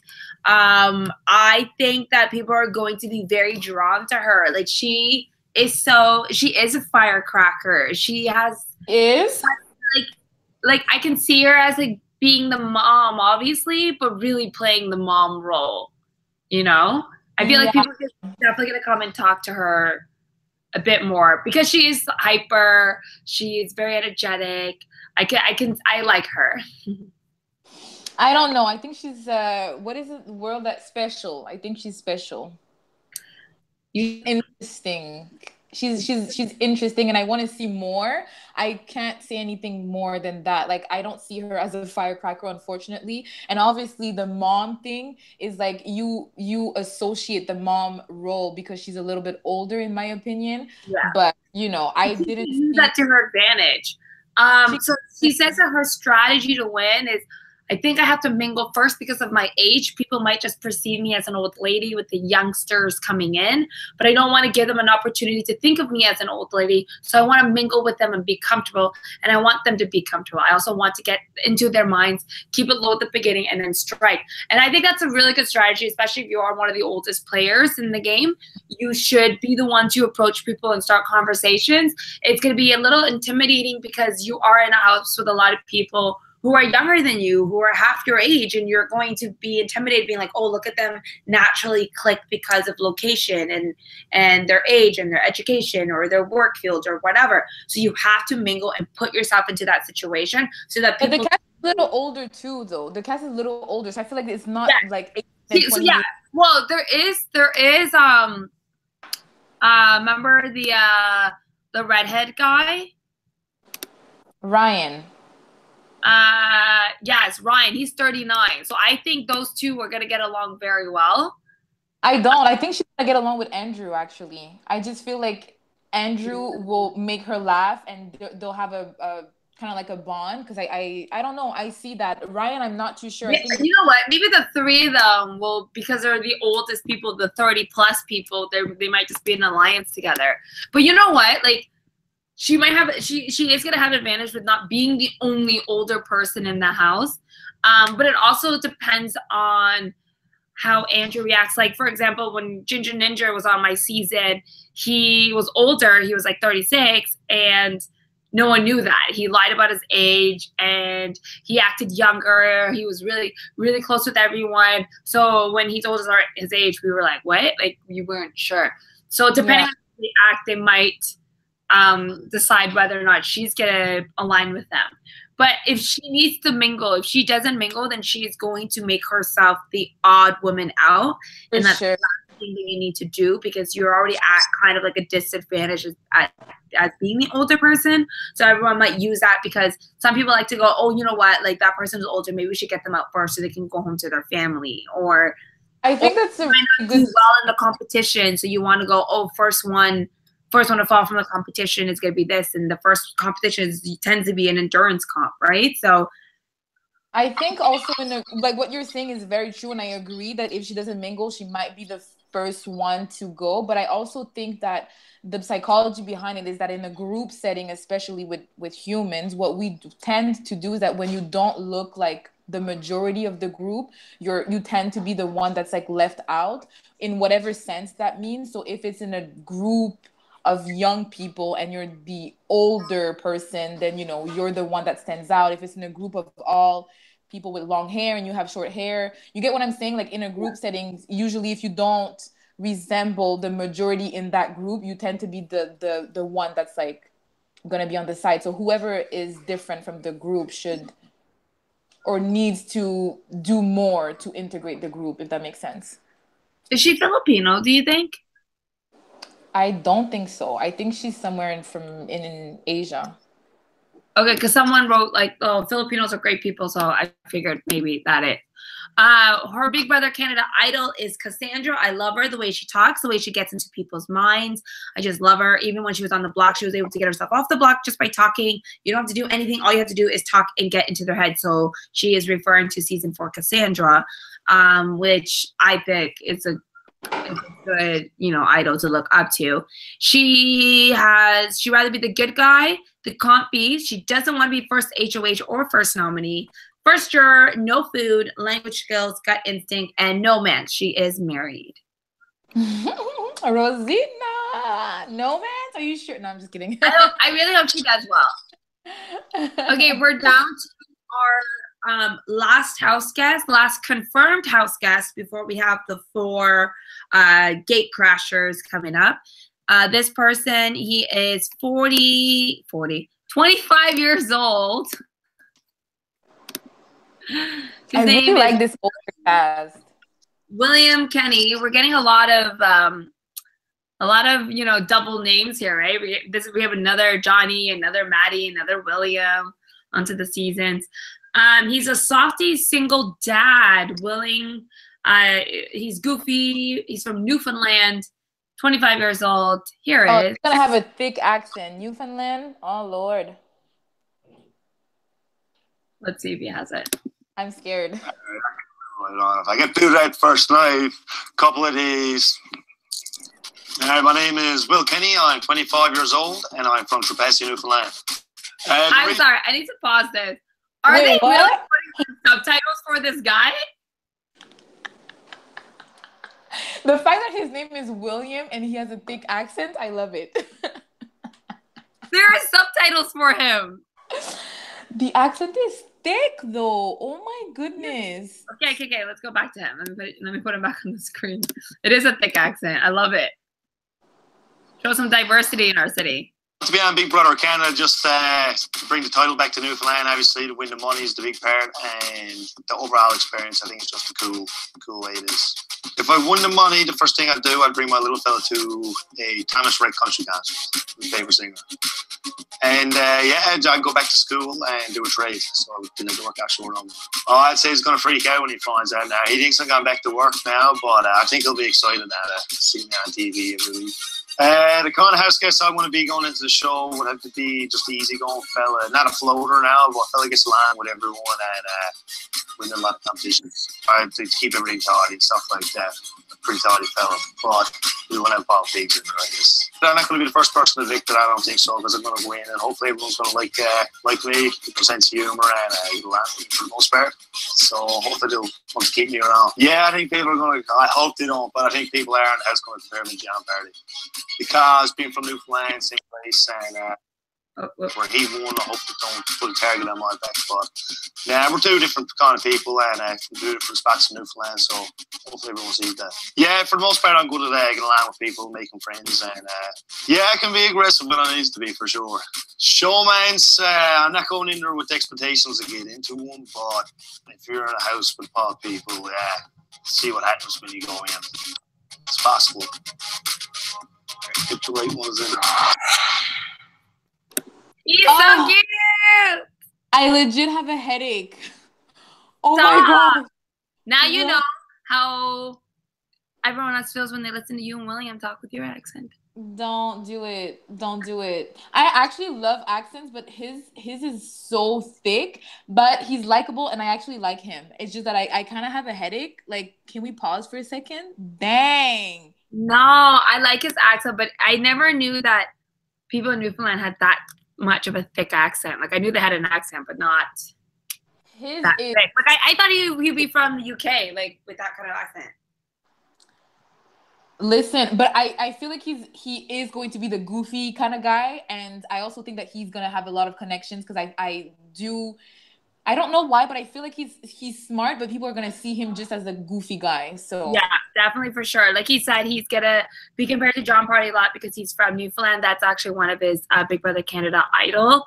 I think that people are going to be very drawn to her. Like she is a firecracker. She is like I can see her as like being the mom, obviously, but really playing the mom role. I feel like people are definitely gonna come and talk to her a bit more because she is hyper. She's very energetic. I like her. I don't know. I think she's what is it? World that's special. I think she's special. Interesting. She's interesting, and I want to see more. I can't say anything more than that. Like I don't see her as a firecracker, unfortunately. And obviously, the mom thing is like you associate the mom role because she's a little bit older, in my opinion. Yeah. But I didn't use that to her advantage. So she says that her strategy to win is, I think I have to mingle first because of my age. People might just perceive me as an old lady with the youngsters coming in, but I don't want to give them an opportunity to think of me as an old lady. So I want to mingle with them and be comfortable, and I want them to be comfortable. I also want to get into their minds, keep it low at the beginning, and then strike. And I think that's a really good strategy, especially if you are one of the oldest players in the game. You should be the one to approach people and start conversations. It's going to be a little intimidating because you are in a house with a lot of people who are younger than you, who are half your age, and you're going to be intimidated being like, oh, look at them naturally click because of location and their age and their education or their work fields or whatever. So you have to mingle and put yourself into that situation so that people— But the cast is a little older too, though. The cast is a little older, so I feel like it's not like 18 so yeah. Well, there is remember the redhead guy? Ryan. Yes, Ryan. He's 39. So I think those two are gonna get along very well. I don't. I think she's gonna get along with Andrew. Actually, I just feel like Andrew will make her laugh, and they'll have a kind of like a bond. Because I don't know. I see that Ryan. I'm not too sure. Yeah, I think, you know what? Maybe the three of them will, because they're the oldest people, the 30+ people. They might just be in an alliance together. But you know what? Like, she might have, she is going to have an advantage with not being the only older person in the house. But it also depends on how Andrew reacts. Like, for example, when Ginger Ninja was on my season, he was older. He was like 36, and no one knew that. He lied about his age, and he acted younger. He was really, really close with everyone. So when he told us his age, we were like, what? Like, we weren't sure. So depending on how they act, they might decide whether or not she's gonna align with them. But if she needs to mingle, if she doesn't mingle, then she's going to make herself the odd woman out. And that's the last thing that you need to do, because you're already at kind of like a disadvantage as being the older person. So everyone might use that, because some people like to go, oh, you know what, like that person is older, maybe we should get them out first so they can go home to their family. Or I think that's a really good— do well in the competition, so you want to go, oh, first one to fall from the competition is going to be this, and the first competition tends to be an endurance comp, right? So I think also like what you're saying is very true, and I agree that if she doesn't mingle, she might be the first one to go. But I also think that the psychology behind it is that in a group setting, especially with humans, what we tend to do is that when you don't look like the majority of the group, you tend to be the one that's like left out, in whatever sense that means. So if it's in a group of young people and you're the older person, then you're the one that stands out. If it's in a group of all people with long hair and you have short hair, you get what I'm saying? Like in a group setting, usually if you don't resemble the majority in that group, you tend to be the one that's like gonna be on the side. So whoever is different from the group should or needs to do more to integrate the group, if that makes sense. Is she Filipino, do you think? I don't think so. I think she's somewhere in Asia. Okay, because someone wrote like, "Oh, Filipinos are great people," so I figured maybe that it. Her Big Brother Canada idol is Cassandra. I love her, the way she talks, the way she gets into people's minds. I just love her. Even when she was on the block, she was able to get herself off the block just by talking. You don't have to do anything. All you have to do is talk and get into their head. So she is referring to season 4 Cassandra, which I think is a good, idol to look up to. She'd rather be the good guy, the comp beef. She doesn't want to be first HOH or first nominee. First juror, no food, language skills, gut instinct, and no man. She is married. Rozina. No man? Are you sure? No, I'm just kidding. I really hope she does well. Okay, we're down to our last house guest, last confirmed house guest before we have the 4 Gatecrashers coming up. This person, he is 25 years old. I really like this older cast. William Kenny. We're getting a lot of double names here, right? We have another Johnny, another Maddie, another William onto the seasons. He's a softy single dad. He's goofy. He's from Newfoundland. 25 years old. Here it is. He's gonna have a thick accent. Newfoundland. Oh Lord. Let's see if he has it. I'm scared. If I get through that first night, couple of days. My name is Will Kenny. I'm 25 years old, and I'm from Trepassey, Newfoundland. I'm sorry. I need to pause this. Are they really putting subtitles for this guy? The fact that his name is William and he has a thick accent, I love it. There are subtitles for him. The accent is thick, though. Oh my goodness. Okay. Let's go back to him. Let me put him back on the screen. It is a thick accent. I love it. Show some diversity in our city. To be on Big Brother Canada, just to bring the title back to Newfoundland, obviously, to win the money is the big part, and the overall experience, I think, is just a cool way it is. If I won the money, the first thing I'd do, I'd bring my little fella to a Thomas Rhett country concert, my favourite singer. And I'd go back to school and do a trade. So I would do the work actually around. Oh, I'd say he's going to freak out when he finds out now. He thinks I'm going back to work now, but I think he'll be excited now to see me on TV every week. The kind of house guest I want to be going into the show would have to be just the easygoing fella, not a floater now, but a fella gets along with everyone and win a lot of competitions. I have to keep everything tidy and stuff like that. A pretty tidy fella, but we won't have Paul Pigs in there, I guess. I'm not going to be the first person evicted, I don't think so, because I'm going to win, and hopefully everyone's going to like me, with a sense of humour, and it'll laugh me for the most part. So hopefully they'll want to keep me around. Yeah, I think people are going to, I hope they don't, but I think people are, and that's going to compare me to John Party. Because being from Newfoundland, same place, and where he won, I hope they don't put a target on my back. But yeah, we're 2 different kind of people, and we do different spots in Newfoundland, so hopefully everyone sees that. Yeah, for the most part, I'm good at getting along with people, making friends, and I can be aggressive when I need to be, for sure. Showmans, I'm not going in there with expectations to get into one, but if you're in a house with pop people, see what happens when you go in. It's possible. Get the right ones in there. He's so cute! I legit have a headache. Oh my God. Now you know how everyone else feels when they listen to you and William talk with your accent. Don't do it. Don't do it. I actually love accents, but his is so thick, but he's likable and I actually like him. It's just that I kind of have a headache. Like, can we pause for a second? Dang. No, I like his accent, but I never knew that people in Newfoundland had that much of a thick accent. Like, I knew they had an accent, but not that thick. Like, I thought he'd be from the UK, like, with that kind of accent. Listen, but I feel like he is going to be the goofy kind of guy, and I also think that he's gonna have a lot of connections because I don't know why, but I feel like he's smart, but people are gonna see him just as a goofy guy. So yeah, definitely for sure. Like he said, he's gonna be compared to John Party a lot because he's from Newfoundland. That's actually one of his Big Brother Canada idol.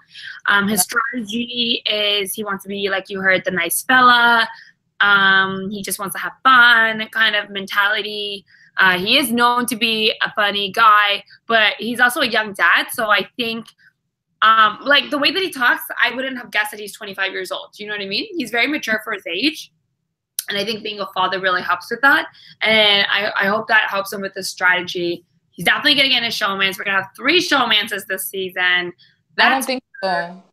His strategy is he wants to be, like you heard, the nice fella. He just wants to have fun kind of mentality. He is known to be a funny guy, but he's also a young dad. So I think Like the way that he talks, I wouldn't have guessed that he's 25 years old. Do you know what I mean? He's very mature for his age. And I think being a father really helps with that. And I hope that helps him with the strategy. He's definitely going to get into showmans. We're going to have 3 showmances this season. I don't think so.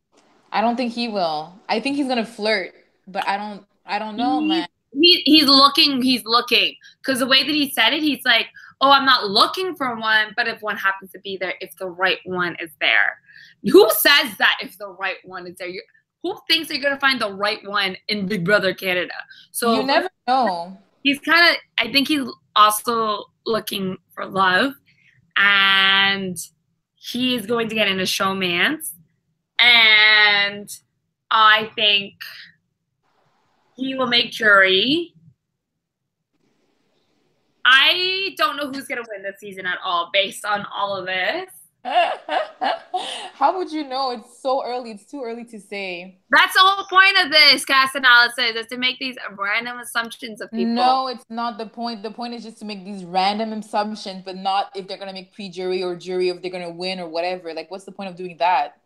I don't think he will. I think he's going to flirt, but I don't know, man. He's looking. Because the way that he said it, he's like, oh, I'm not looking for one, but if one happens to be there, if the right one is there. Who says that if the right one is there? Who thinks they're going to find the right one in Big Brother Canada? So you never know. He's kind of, I think he's also looking for love. And he is going to get into showmance. And I think he will make jury. I don't know who's going to win this season at all based on all of this. How would you know? It's so early. It's too early to say. That's the whole point of this cast analysis, is to make these random assumptions of people. No, it's not the point. The point is just to make these random assumptions, but not if they're going to make pre-jury or jury, if they're going to win or whatever. Like, what's the point of doing that?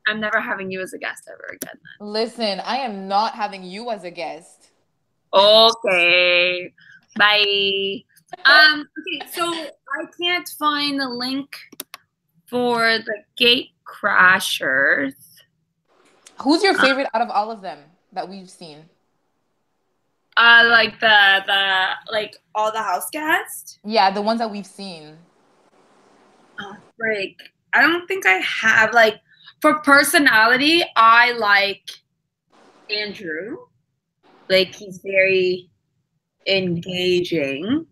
I'm never having you as a guest ever again, then. Listen, I am not having you as a guest. Okay. Bye. Okay, so I can't find the link for the Gatecrashers. Who's your favorite out of all of them that we've seen? Like like all the house guests? Yeah, the ones that we've seen. Oh, freak. I don't think I have, like, for personality, I like Andrew. Like, he's very engaging.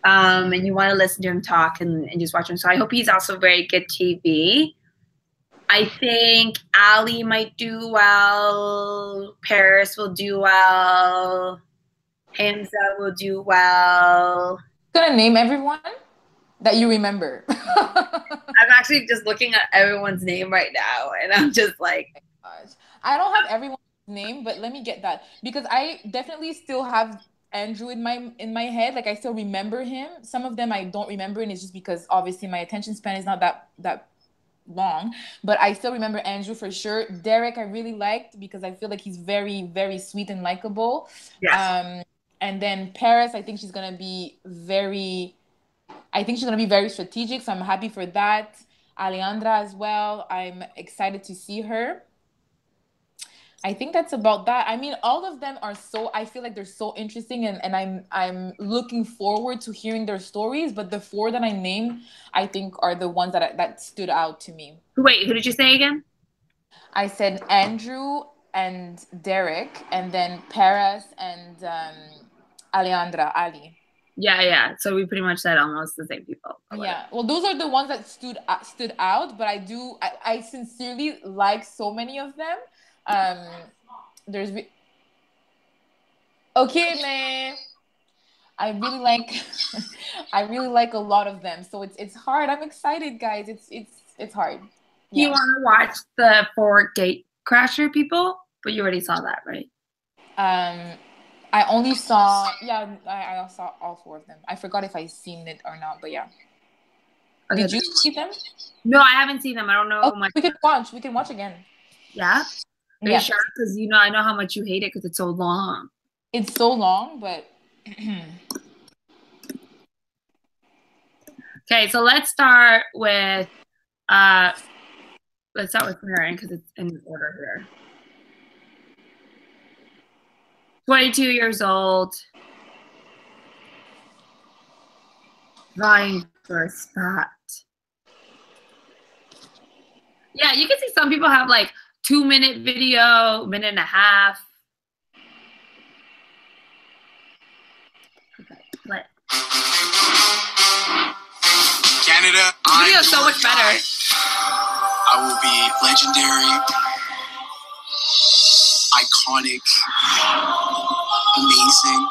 And you want to listen to him talk and just watch him. So I hope he's also very good TV. I think Ali might do well. Paris will do well. Hamza will do well. Gonna name everyone that you remember. I'm actually just looking at everyone's name right now, and I'm just like, oh my gosh. I don't have everyone's name, but let me get that, because I definitely still have Andrew in my head. Like, I still remember him. Some of them I don't remember, and it's just because obviously my attention span is not that long, but I still remember Andrew for sure. Derek I really liked because I feel like he's very, very sweet and likable. Yes. And then Paris, I think she's gonna be very strategic, so I'm happy for that. Alejandra as well, I'm excited to see her. I think that's about that. I mean, all of them are I feel like they're so interesting, and I'm looking forward to hearing their stories. But the 4 that I named, I think, are the ones that stood out to me. Wait, who did you say again? I said Andrew and Derek, and then Paris and Alejandra, Ali. Yeah. So we pretty much said almost the same people. Yeah. Well, those are the ones that stood out. But I sincerely like so many of them. Okay, man. I really like a lot of them. So it's hard. I'm excited, guys. It's hard. Yeah. You want to watch the 4 Gatecrasher people? But you already saw that, right? I only saw, I saw all 4 of them. I forgot if I seen it or not, but yeah. Okay. Did you see them? No, I haven't seen them. I don't know. Oh, we can watch again. Yeah? Are you sure? Because I know how much you hate it because it's so long. It's so long, but... Okay, so let's start with Maren because it's in order here. 22 years old. Vying for a spot. Yeah, you can see some people have like 2-minute video, minute and a half. Okay, play. Canada, the video's so much better. I will be legendary, iconic, amazing.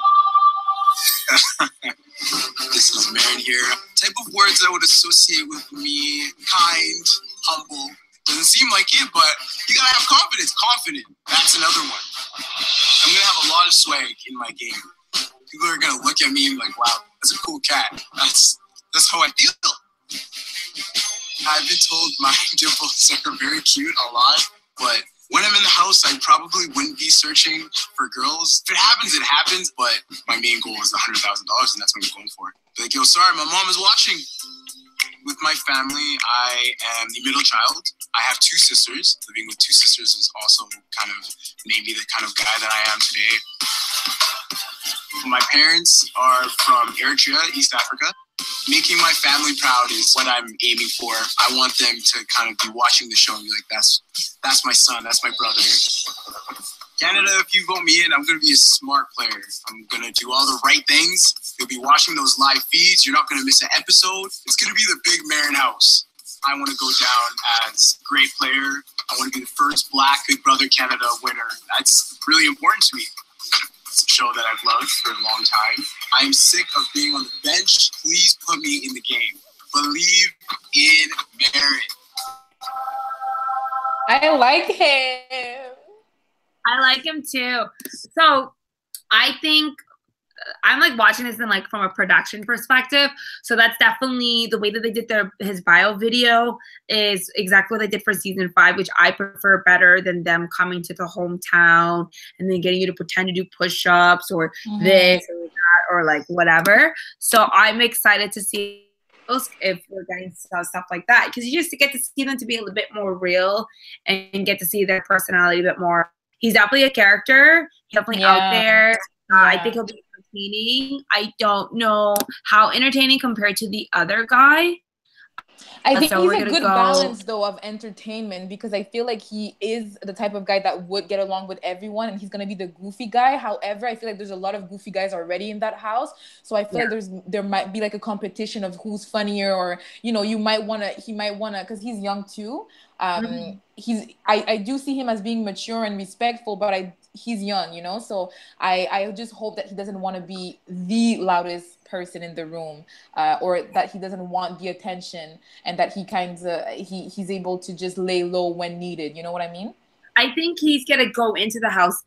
This is Marin here. Type of words I would associate with me: kind, humble. Doesn't seem like it, but you gotta have confidence. Confident. That's another one. I'm gonna have a lot of swag in my game. People are gonna look at me and be like, wow, that's a cool cat. That's how I feel. I've been told my dimples are very cute a lot, but when I'm in the house, I probably wouldn't be searching for girls. If it happens, it happens, but my main goal is $100,000, and that's what I'm going for. Be like, yo, sorry, my mom is watching. With my family, I am the middle child. I have 2 sisters. Living with 2 sisters is also kind of maybe the kind of guy that I am today. My parents are from Eritrea, East Africa. Making my family proud is what I'm aiming for. I want them to kind of be watching the show and be like, that's my son, that's my brother. Canada, if you vote me in, I'm going to be a smart player. I'm going to do all the right things. You'll be watching those live feeds. You're not going to miss an episode. It's going to be the big Marin house. I want to go down as a great player. I want to be the first Black Big Brother Canada winner. That's really important to me. It's a show that I've loved for a long time. I am sick of being on the bench. Please put me in the game. Believe in Marin. I like him. I like him too. So I think I'm like watching this in like from a production perspective. So that's definitely the way that they did his bio video is exactly what they did for season 5, which I prefer better than them coming to the hometown and then getting you to pretend to do push-ups or this or that or like whatever. So I'm excited to see if we're getting stuff like that, because you just get to see them to be a little bit more real and get to see their personality a bit more. He's definitely a character. He's definitely out there. I think he'll be entertaining. I don't know how entertaining compared to the other guy. I think he's a good balance, though, of entertainment, because I feel like he is the type of guy that would get along with everyone, and he's going to be the goofy guy. However, I feel like there's a lot of goofy guys already in that house, so I feel like there might be like a competition of who's funnier, or, you know, he might want to, because he's young too. I do see him as being mature and respectful, but he's young, you know, so I just hope that he doesn't want to be the loudest person in the room, or that he doesn't want the attention, and that he's able to just lay low when needed. You know what I mean? I think he's gonna go into the house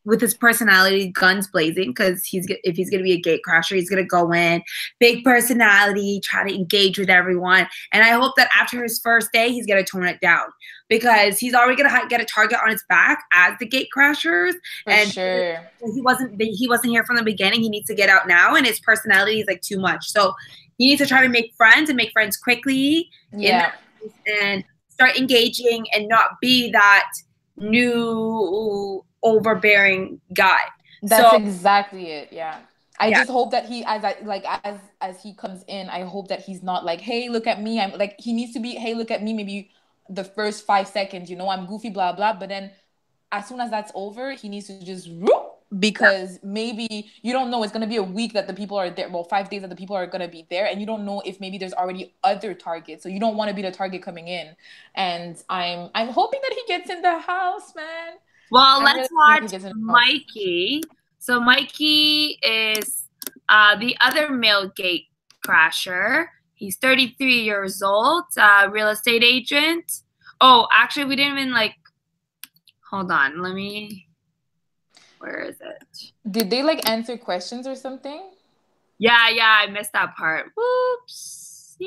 with his personality guns blazing, because if he's gonna be a gatecrasher, he's gonna go in big personality, try to engage with everyone, and I hope that after his first day he's gonna tone it down, because he's already gonna get a target on his back as the gatecrashers. He wasn't here from the beginning. He needs to get out now, and his personality is like too much. So he needs to try to make friends and make friends quickly, and start engaging and not be that new overbearing guy. That's exactly it. Yeah. I just hope that he, as he comes in, I hope that he's not like, hey, look at me. I'm like, he needs to be, hey, look at me. Maybe the first 5 seconds, you know, I'm goofy, blah, blah. But then as soon as that's over, he needs to just because maybe you don't know, it's going to be a week that the people are there. Well, 5 days that the people are going to be there. And you don't know if maybe there's already other targets. So you don't want to be the target coming in. And I'm hoping that he gets in the house, man. Well, let's watch Mikey. So Mikey is the other male gatecrasher. He's 33 years old, real estate agent. Oh, actually, we didn't even hold on. Where is it? Did they answer questions or something? Yeah, I missed that part. Whoopsie.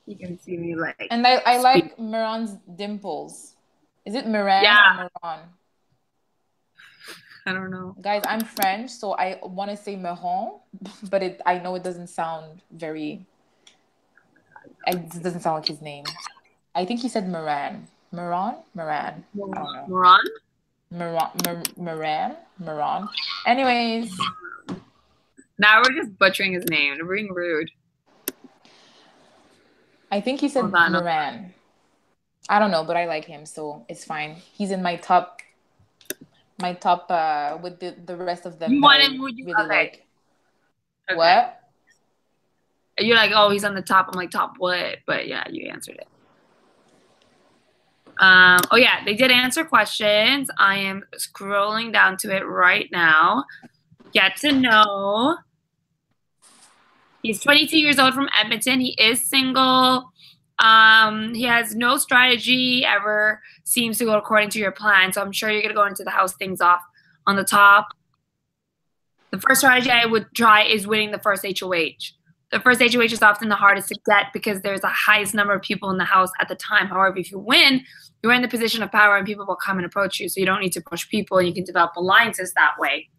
You can see me And I like Miran's dimples. Is it Miran or Miran? I don't know. Guys, I'm French, so I want to say Miran, but I know it doesn't sound very... It doesn't sound like his name. I think he said Miran. Miran? Miran. I don't know. Miran? Miran. Anyways. Now we're just butchering his name. We're being rude. I think he said Miran. I don't know, but I like him, so it's fine. He's in my top with the rest of them. You want him? Would you really like? Okay. What? You're like, oh, he's on the top. I'm like, top what? But yeah, you answered it. Oh yeah, they did answer questions. I am scrolling down to it right now. Get to know. He's 22 years old from Edmonton. He is single. He has no strategy ever seems to go according to your plan. So I'm sure you're going to go into the house things off on the top. The first strategy I would try is winning the first HOH. The first HOH is often the hardest to get because there's the highest number of people in the house at the time. However, if you win, you're in the position of power and people will come and approach you. So you don't need to push people and you can develop alliances that way.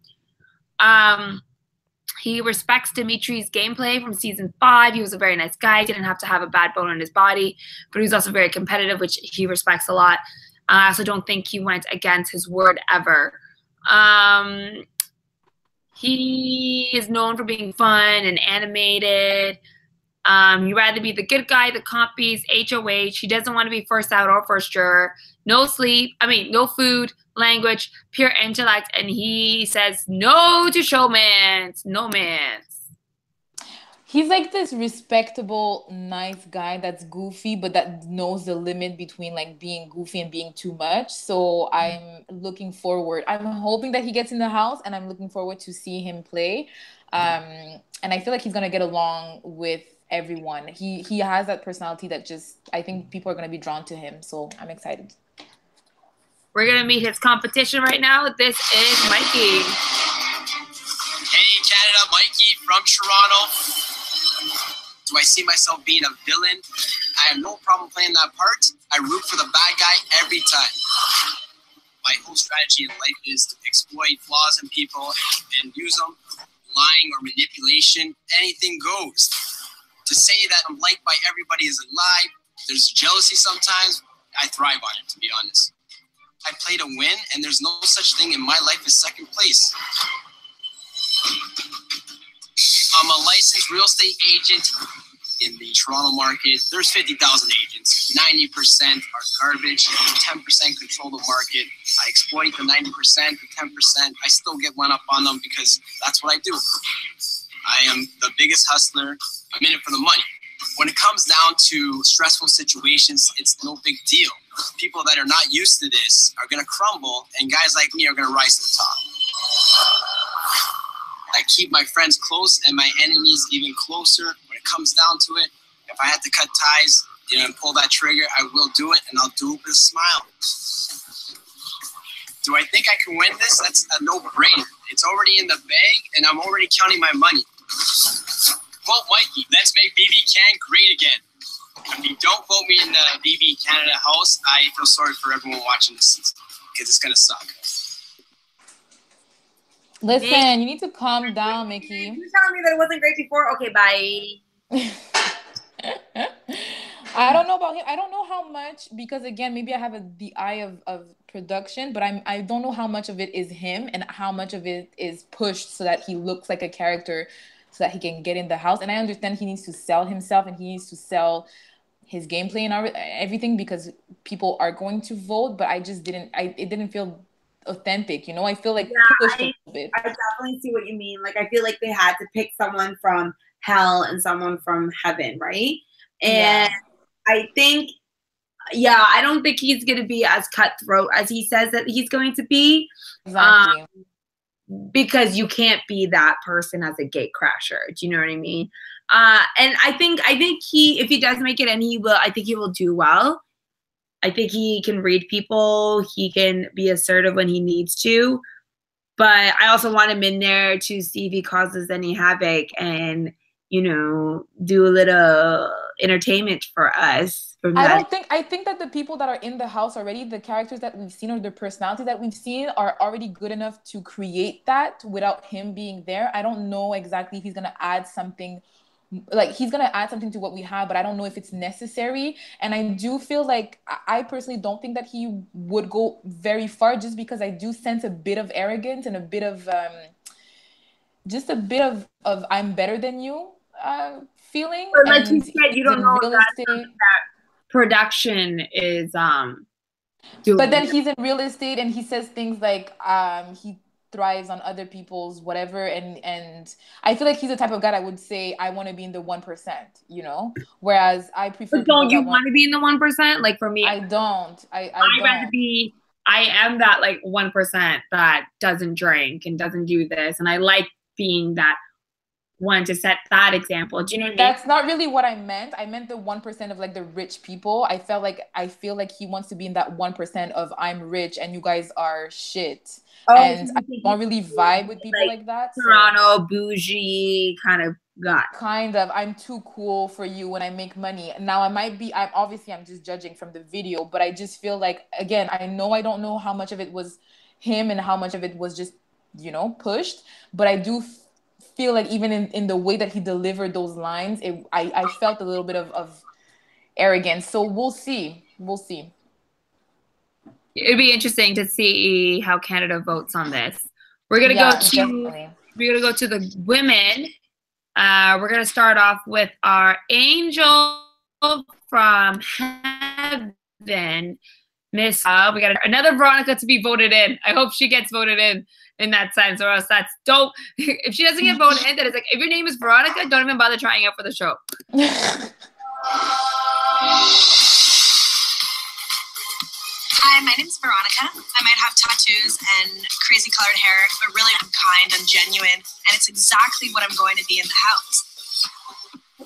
He respects Dimitri's gameplay from season 5. He was a very nice guy. Didn't have to have a bad bone in his body, but he was also very competitive, which he respects a lot. I also don't think he went against his word ever. He is known for being fun and animated. He'd rather be the good guy, the compies, HOH. He doesn't want to be first out or first juror. No sleep. No food, language, pure intellect. And he says no to showmans. No mans. He's like this respectable, nice guy that's goofy, but that knows the limit between like being goofy and being too much. So I'm looking forward. I'm hoping that he gets in the house, and I'm looking forward to see him play. And I feel like he's gonna get along with everyone. He has that personality that just, I think people are gonna be drawn to him. So I'm excited. We're gonna meet his competition right now. This is Mikey. Hey, Canada, Mikey from Toronto. Do I see myself being a villain? I have no problem playing that part. I root for the bad guy every time. My whole strategy in life is to exploit flaws in people and use them. Lying or manipulation, anything goes. To say that I'm liked by everybody is a lie. There's jealousy sometimes. I thrive on it, to be honest. I play to win, and there's no such thing in my life as second place. I'm a licensed real estate agent in the Toronto market. There's 50,000 agents. 90% are garbage. 10% control the market. I exploit the 90%, the 10%. I still get one up on them because that's what I do. I am the biggest hustler. I'm in it for the money. When it comes down to stressful situations, it's no big deal. People that are not used to this are going to crumble, and guys like me are going to rise to the top. I keep my friends close and my enemies even closer. When it comes down to it, if I had to cut ties, and pull that trigger, I will do it, and I'll do it with a smile. Do I think I can win this? That's a no-brainer. It's already in the bag, and I'm already counting my money. Vote Mikey. Let's make BBCAN great again. If you don't vote me in the BB Canada house, I feel sorry for everyone watching this season because it's going to suck. Listen, you need to calm down, Mickey. You're telling me that it wasn't great before? Okay, bye. I don't know about him. I don't know how much, because again, maybe I have the eye of production, but I don't know how much of it is him and how much of it is pushed so that he looks like a character so that he can get in the house. And I understand he needs to sell himself and he needs to sell his gameplay and everything because people are going to vote, but I just didn't, it didn't feel authentic, you know? I feel like pushed a little bit. I definitely see what you mean. Like, I feel like they had to pick someone from hell and someone from heaven, right? And I think, I don't think he's going to be as cutthroat as he says that he's going to be. Exactly. Because you can't be that person as a gatecrasher. Do you know what I mean? And I think he, if he does make it, and I think he will do well. I think he can read people. He can be assertive when he needs to. But I also want him in there to see if he causes any havoc and, you know, do a little entertainment for us. I think that the people that are in the house already, the characters that we've seen or the personality that we've seen are already good enough to create that without him being there. I don't know exactly if he's going to add something. Like, he's going to add something to what we have, but I don't know if it's necessary. And I do feel like, I personally don't think that he would go very far, just because I do sense a bit of arrogance and a bit of, just a bit of I'm better than you feeling. But like you said, you don't know that production is doing. But then he's in real estate and he says things like he thrives on other people's whatever, and I feel like he's the type of guy that would say I want to be in the 1%, you know, whereas I prefer. But don't you want to be in the 1%? Like, for me, I don't. I'd rather be. I am that like 1% that doesn't drink and doesn't do this, and I like being that one to set that example. Do you know what I mean? That's not really what I meant. I meant the 1% of like the rich people. I feel like he wants to be in that 1% of I'm rich and you guys are shit. And I don't really vibe with people like that. Toronto, bougie, kind of got. Kind of. I'm too cool for you when I make money. Now I'm just judging from the video, but I just feel like, again, I don't know how much of it was him and how much of it was just, pushed, but I do feel like even in the way that he delivered those lines, I felt a little bit of arrogance. So we'll see. It'd be interesting to see how Canada votes on this. We're gonna go to the women. We're gonna start off with our angel from heaven, Miss. We got another Veronica to be voted in. I hope she gets voted in that sense, or else that's dope. If she doesn't get voted in, then it's like, if your name is Veronica, don't even bother trying out for the show. Hi, my name's Veronica. I might have tattoos and crazy colored hair, but really I'm kind, I'm genuine, and it's exactly what I'm going to be in the house.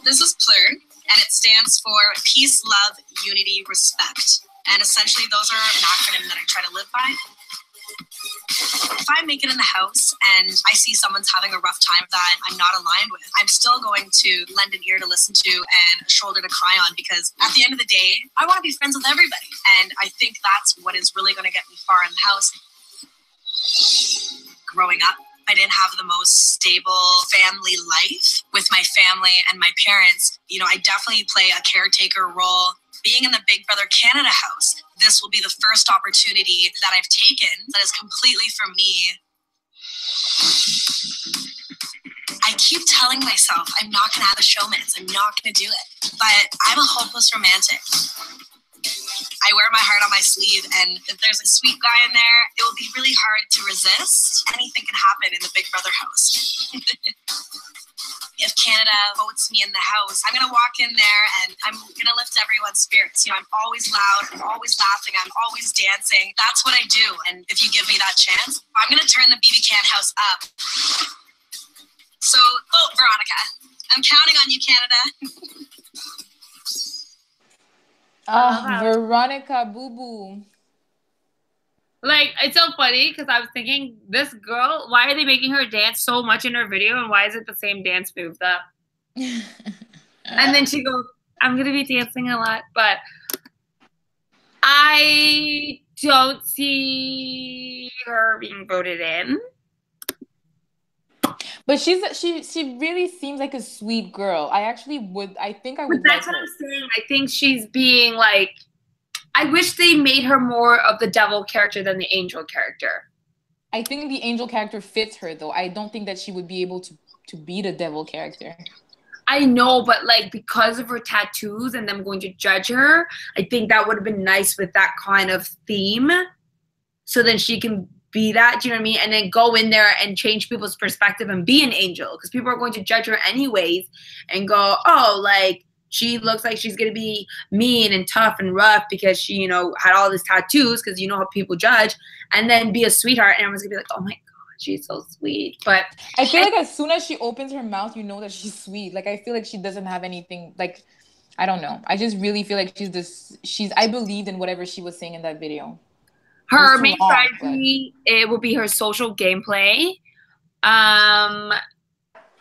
This is PLUR, and it stands for Peace, Love, Unity, Respect. And essentially those are an acronym that I try to live by. If I make it in the house and I see someone's having a rough time that I'm not aligned with, I'm still going to lend an ear to listen to and a shoulder to cry on, because at the end of the day, I want to be friends with everybody. And I think that's what is really going to get me far in the house. Growing up, I didn't have the most stable family life with my family and my parents. I definitely play a caretaker role. Being in the Big Brother Canada house, this will be the first opportunity that I've taken that is completely for me. I keep telling myself I'm not going to have a showmance. I'm not going to do it. But I'm a hopeless romantic. I wear my heart on my sleeve, and if there's a sweet guy in there, it will be really hard to resist. Anything can happen in the Big Brother house. If Canada votes me in the house, I'm going to walk in there and I'm going to lift everyone's spirits. I'm always loud, I'm always laughing, I'm always dancing. That's what I do. And if you give me that chance, I'm going to turn the BBCAN house up. So, vote Veronica. I'm counting on you, Canada. Veronica Boo Boo. Like, it's so funny because I was thinking, this girl, why are they making her dance so much in her video, and why is it the same dance move though? And then she goes, I'm going to be dancing a lot, but I don't see her being voted in. But she really seems like a sweet girl. I think I would. But that's what I'm saying. I think she's being like, I wish they made her more of the devil character than the angel character. I think the angel character fits her, though. I don't think that she would be able to be the devil character. I know, but like, because of her tattoos and them going to judge her, I think that would have been nice with that kind of theme. So then she can be that, do you know what I mean? And then go in there and change people's perspective and be an angel. Because people are going to judge her anyways and go, oh, like, she looks like she's going to be mean and tough and rough because she, had all these tattoos, because how people judge, and then be a sweetheart. And everyone's going to be like, oh my God, she's so sweet. But I feel like as soon as she opens her mouth, that she's sweet. Like, I feel like she doesn't have anything, like, I don't know. I just really feel like I believed in whatever she was saying in that video. Her main strategy, it will be her social gameplay.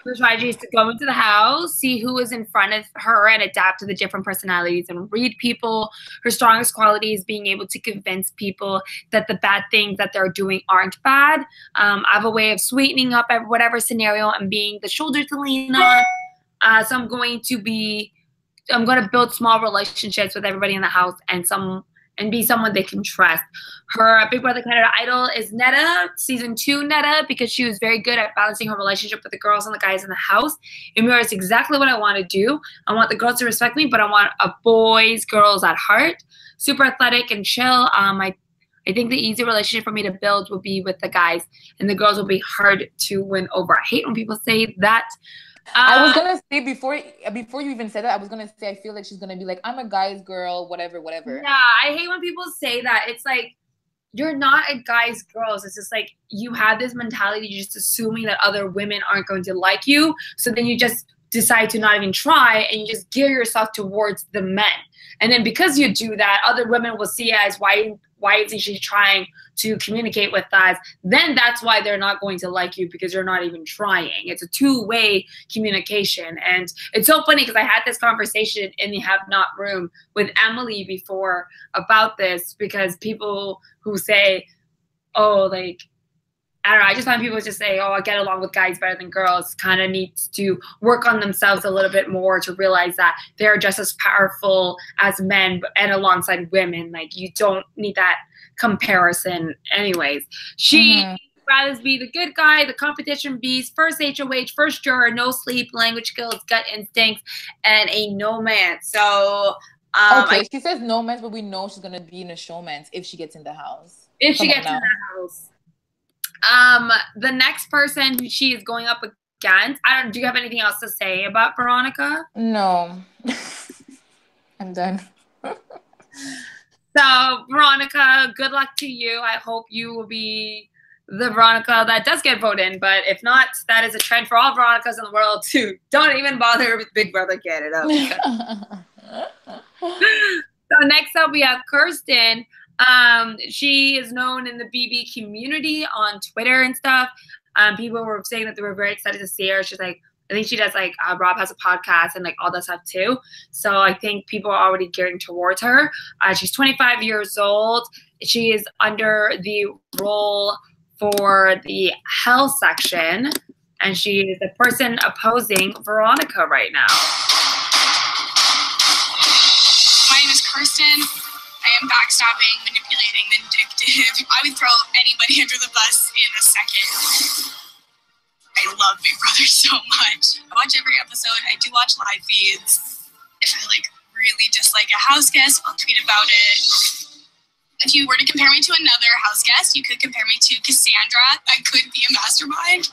Her strategy is to go into the house, see who is in front of her, and adapt to the different personalities and read people. Her strongest quality is being able to convince people that the bad things that they're doing aren't bad. I have a way of sweetening up whatever scenario and being the shoulder to lean on. So I'm going to build small relationships with everybody in the house and be someone they can trust. Her Big Brother Canada idol is Netta, season 2 Netta, because she was very good at balancing her relationship with the girls and the guys in the house. It mirrors exactly what I want to do. I want the girls to respect me, but I want a girls at heart. Super athletic and chill. I think the easy relationship for me to build will be with the guys, and the girls will be hard to win over. I hate when people say that. I was gonna say before you even said that, I was gonna say I feel like she's gonna be like, I'm a guy's girl, whatever. Yeah, I hate when people say that. It's like, you're not a guy's girl. It's just like, you have this mentality, you're just assuming that other women aren't going to like you. So then you just decide to not even try, and you just gear yourself towards the men. And then because you do that, other women will see it as, why why isn't she trying to communicate with us? Then that's why they're not going to like you, because you're not even trying. It's a two-way communication. And it's so funny because I had this conversation in the Have Not room with Emily before about this, because people who say, oh, like, I don't know, I just find people just say, oh, I get along with guys better than girls, kind of needs to work on themselves a little bit more to realize that they're just as powerful as men and alongside women. Like, you don't need that comparison anyways. She rather be the good guy, the competition beast, first HOH, first juror, no sleep, language skills, gut instincts, and a no-man. So, okay, she says no-man, but we know she's going to be in a showman if she gets in the house. If she gets in the house. The next person who she is going up against, do you have anything else to say about Veronica? No. I'm done. So, Veronica, good luck to you. I hope you will be the Veronica that does get voted in, but if not, that is a trend for all Veronicas in the world too. Don't even bother with Big Brother Canada. So next up, we have Kirsten. She is known in the BB community on Twitter and stuff. People were saying that they were very excited to see her. She's like, I think she does like Rob has a podcast and like all that stuff too. So I think people are already gearing towards her. She's 25 years old. She is under the role for the Hell section, and she is the person opposing Veronica right now. My name is Kirsten. I am backstabbing, manipulating, vindictive. I would throw anybody under the bus in a second. I love Big Brother so much. I watch every episode. I do watch live feeds. If I like really dislike a house guest, I'll tweet about it. If you were to compare me to another house guest, you could compare me to Cassandra. I could be a mastermind.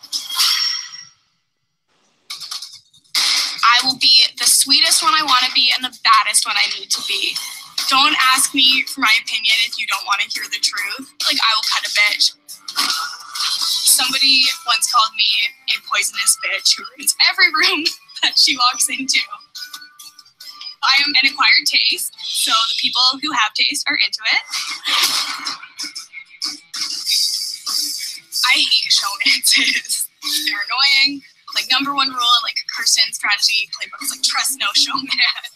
I will be the sweetest one I want to be and the baddest one I need to be. Don't ask me for my opinion if you don't want to hear the truth. Like, I will cut a bitch. Somebody once called me a poisonous bitch who ruins every room that she walks into. I am an acquired taste, so the people who have taste are into it. I hate showmances. They're annoying. Like, number one rule in like Kirsten strategy playbook is like, trust no showmans.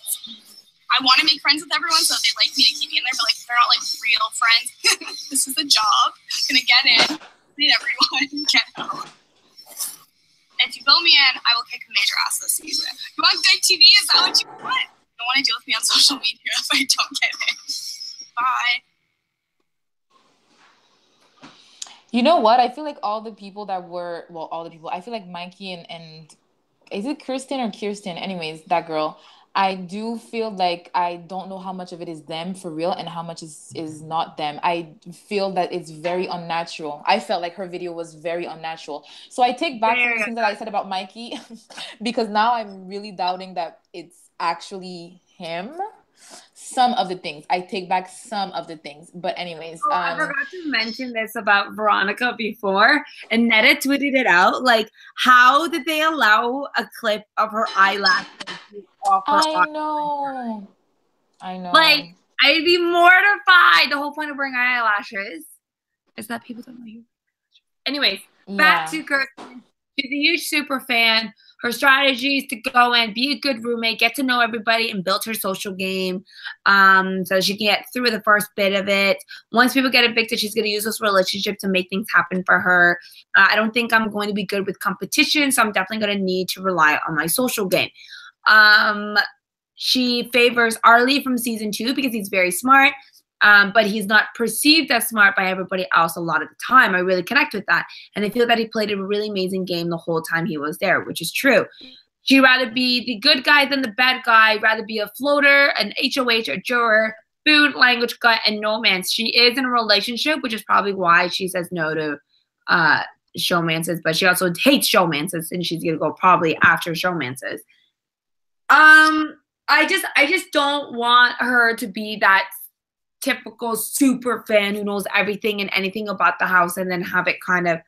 I want to make friends with everyone so they like me to keep me in there, but like they're not like real friends. This is a job. Gonna get in. Need everyone. Get out. If you vote me in, I will kick a major ass this season. You want good TV? Is that what you want? You don't want to deal with me on social media if I don't get in. Bye. You know what? I feel like all the people that were, well, all the people, I feel like Mikey and is it Kirsten or Kirsten? Anyways, that girl. I do feel like I don't know how much of it is them for real and how much is not them. I feel that it's very unnatural. I felt like her video was very unnatural. So I take back some things that I said about Mikey because now I'm really doubting that it's actually him. Some of the things. I take back some of the things. But anyways. I forgot to mention this about Veronica before. And Netta tweeted it out. Like, how did they allow a clip of her eyelashes off her I know. Like, I'd be mortified. The whole point of wearing eyelashes is that people don't know you. Anyways, back to Kirsten. She's a huge super fan. Her strategy is to go in, be a good roommate, get to know everybody, and build her social game so she can get through the first bit of it. Once people get evicted, she's going to use this relationship to make things happen for her. I don't think I'm going to be good with competition, so I'm definitely going to need to rely on my social game. She favors Arlie from season 2 because he's very smart. But he's not perceived as smart by everybody else a lot of the time. I really connect with that. And I feel that he played a really amazing game the whole time he was there, which is true. She'd rather be the good guy than the bad guy, rather be a floater, an HOH, a juror, food, language, gut, and no man. She is in a relationship, which is probably why she says no to showmances, but she also hates showmances, and she's going to go probably after showmances. I just don't want her to be that typical super fan who knows everything and anything about the house and then have it kind of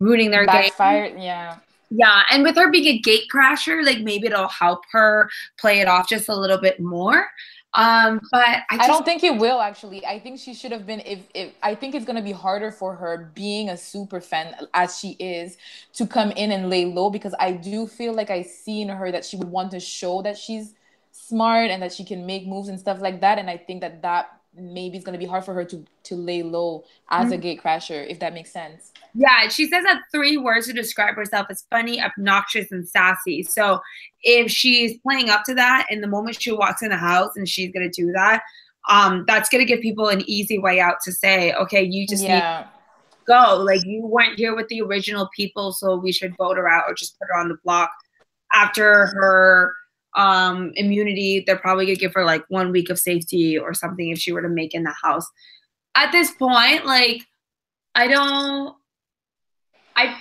ruining their backfired, game. Yeah. Yeah, and with her being a gatecrasher, like maybe it'll help her play it off just a little bit more. But I don't think it will actually. I think she should have been if I think it's gonna be harder for her being a super fan as she is to come in and lay low, because I do feel like I see in her that she would want to show that she's smart and that she can make moves and stuff like that. And I think that maybe it's gonna be hard for her to lay low as a gatecrasher, if that makes sense. Yeah, she says that 3 words to describe herself as funny, obnoxious, and sassy. So if she's playing up to that, and the moment she walks in the house and she's gonna do that, that's gonna give people an easy way out to say, okay, you just need to go. Like, you weren't here with the original people, so we should vote her out or just put her on the block. After her immunity, they're probably gonna give her like 1 week of safety or something if she were to make in the house. At this point, like, I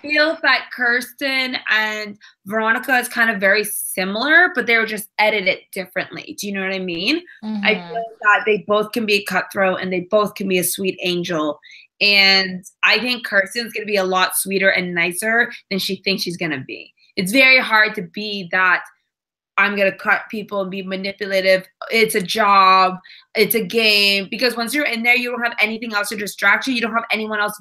feel that Kirsten and Veronica is kind of very similar, but they were just edited differently. Do you know what I mean? I feel that they both can be cutthroat and they both can be a sweet angel. And I think Kirsten's going to be a lot sweeter and nicer than she thinks she's going to be. It's very hard to be that I'm going to cut people and be manipulative. It's a job. It's a game. Because once you're in there, you don't have anything else to distract you. You don't have anyone else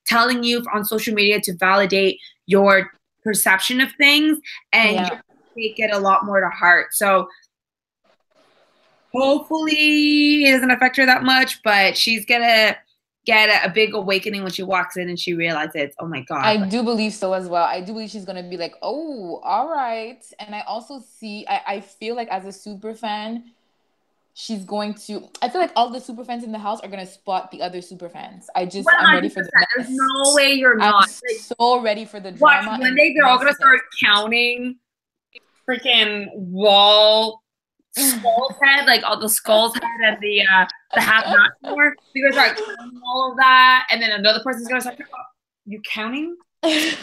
telling you on social media to validate your perception of things. And you take it a lot more to heart. So hopefully it doesn't affect her that much. But she's going to get a big awakening when she walks in and she realizes, oh my God. I do believe so as well. I do believe she's going to be like, oh, all right. And I also see, I feel like as a super fan, she's going to, I feel like all the super fans in the house are going to spot the other super fans. I'm ready for the mess. There's no way you're not. I'm so ready for the drama. Watch, one day they're all going to start counting freaking wall skull's head, like all the skull's head and the have-not more. You're gonna start counting all of that, and then another person's gonna start. Oh, you counting? That's